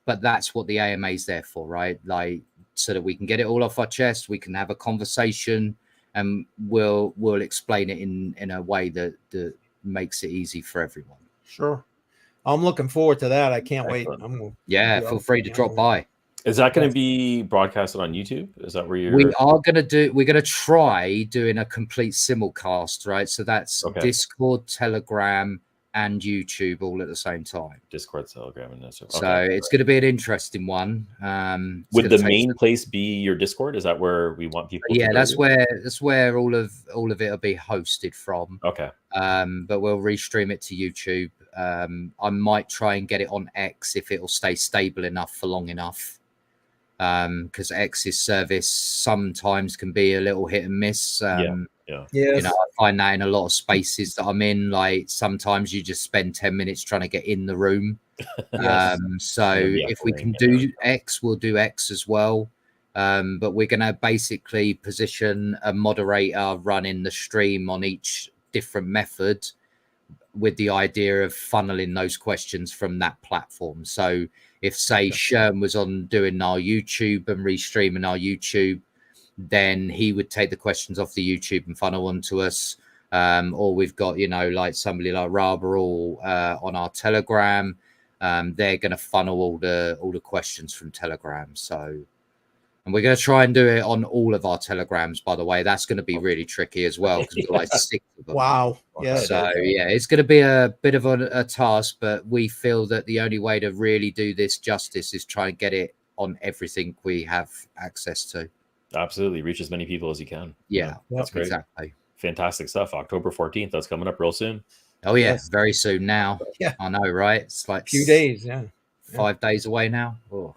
But that's what the AMA is there for, right? Like, so that we can get it all off our chest, we can have a conversation, and we'll explain it in a way that makes it easy for everyone. Sure. I'm looking forward to that. I can't wait. Feel free to drop by. Is that going to be broadcasted on YouTube? Is that where you're? We're going to try doing a complete simulcast, right? So that's Discord, Telegram, and YouTube all at the same time. Discord, Telegram, and this. So it's going to be an interesting one. Would the main place be your Discord? Is that where we want people? Yeah, that's where all of it will be hosted from. Okay. But we'll restream it to YouTube. I might try and get it on X if it'll stay stable enough for long enough. Because X's service sometimes can be a little hit and miss. I find that in a lot of spaces that I'm in. Like, sometimes you just spend 10 minutes trying to get in the room. So if we can do X, we'll do X as well. But we're going to basically position a moderator running the stream on each different method, with the idea of funneling those questions from that platform. So if, say, Sherm was on doing our YouTube and restreaming our YouTube, then he would take the questions off the YouTube and funnel onto us. or we've got, like somebody like Rabarul on our Telegram. They're going to funnel all the questions from Telegram. So, and we're going to try and do it on all of our Telegrams, by the way. That's going to be really tricky as well, because we've got like 6 of them. Wow. Yeah. So, yeah, it's going to be a bit of a task, but we feel that the only way to really do this justice is try and get it on everything we have access to. Absolutely. Reach as many people as you can. Yeah, that's great. Exactly. Fantastic stuff. October 14th. That's coming up real soon. Oh, yeah. Yes. Very soon now. Yeah. I know, right? It's like a few days. Yeah. 5 days away now. Oh.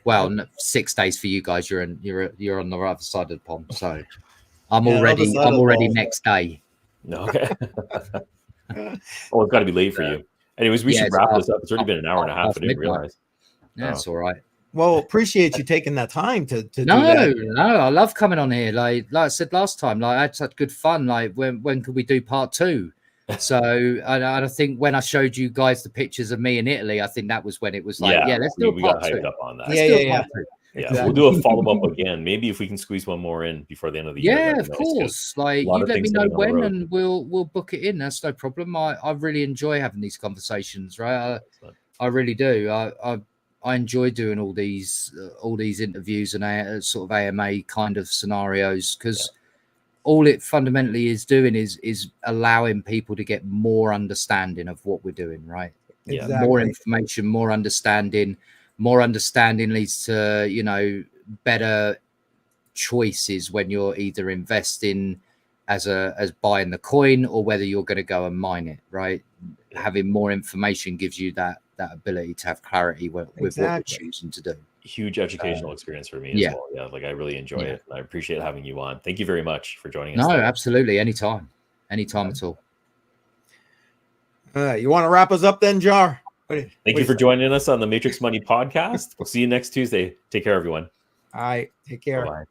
Well, 6 days for you guys. You're on the other side of the pond, so I'm already next day. Okay. Oh, it's got to be late for you. Anyways, we should wrap this up. It's already been an hour and a half. I didn't realize. Yeah, that's all right. Well, appreciate you taking that time to do that. No, I love coming on here. Like I said last time, like I had such good fun. Like when could we do part 2? So I think when I showed you guys the pictures of me in Italy, I think that was when it was like, let's do we part got 2. hyped up on that. Yeah. Exactly. We'll do a follow-up again. Maybe if we can squeeze one more in before the end of the year. Yeah, of course. Like you let me know when and we'll book it in. That's no problem. I really enjoy having these conversations, right? I really do. I enjoy doing all these interviews and sort of AMA kind of scenarios, because all it fundamentally is doing is allowing people to get more understanding of what we're doing, right? Exactly. More information, more understanding leads to, better choices when you're either investing as buying the coin or whether you're going to go and mine it, right? Having more information gives you that ability to have clarity with what you're choosing to do. Huge educational experience for me as well. Yeah, like I really enjoy it. And I appreciate having you on. Thank you very much for joining us. No, absolutely. Anytime at all. You want to wrap us up then, Jar? Thank you for joining us on the Matrix Money podcast. We'll see you next Tuesday. Take care, everyone. All right. Take care. Bye-bye.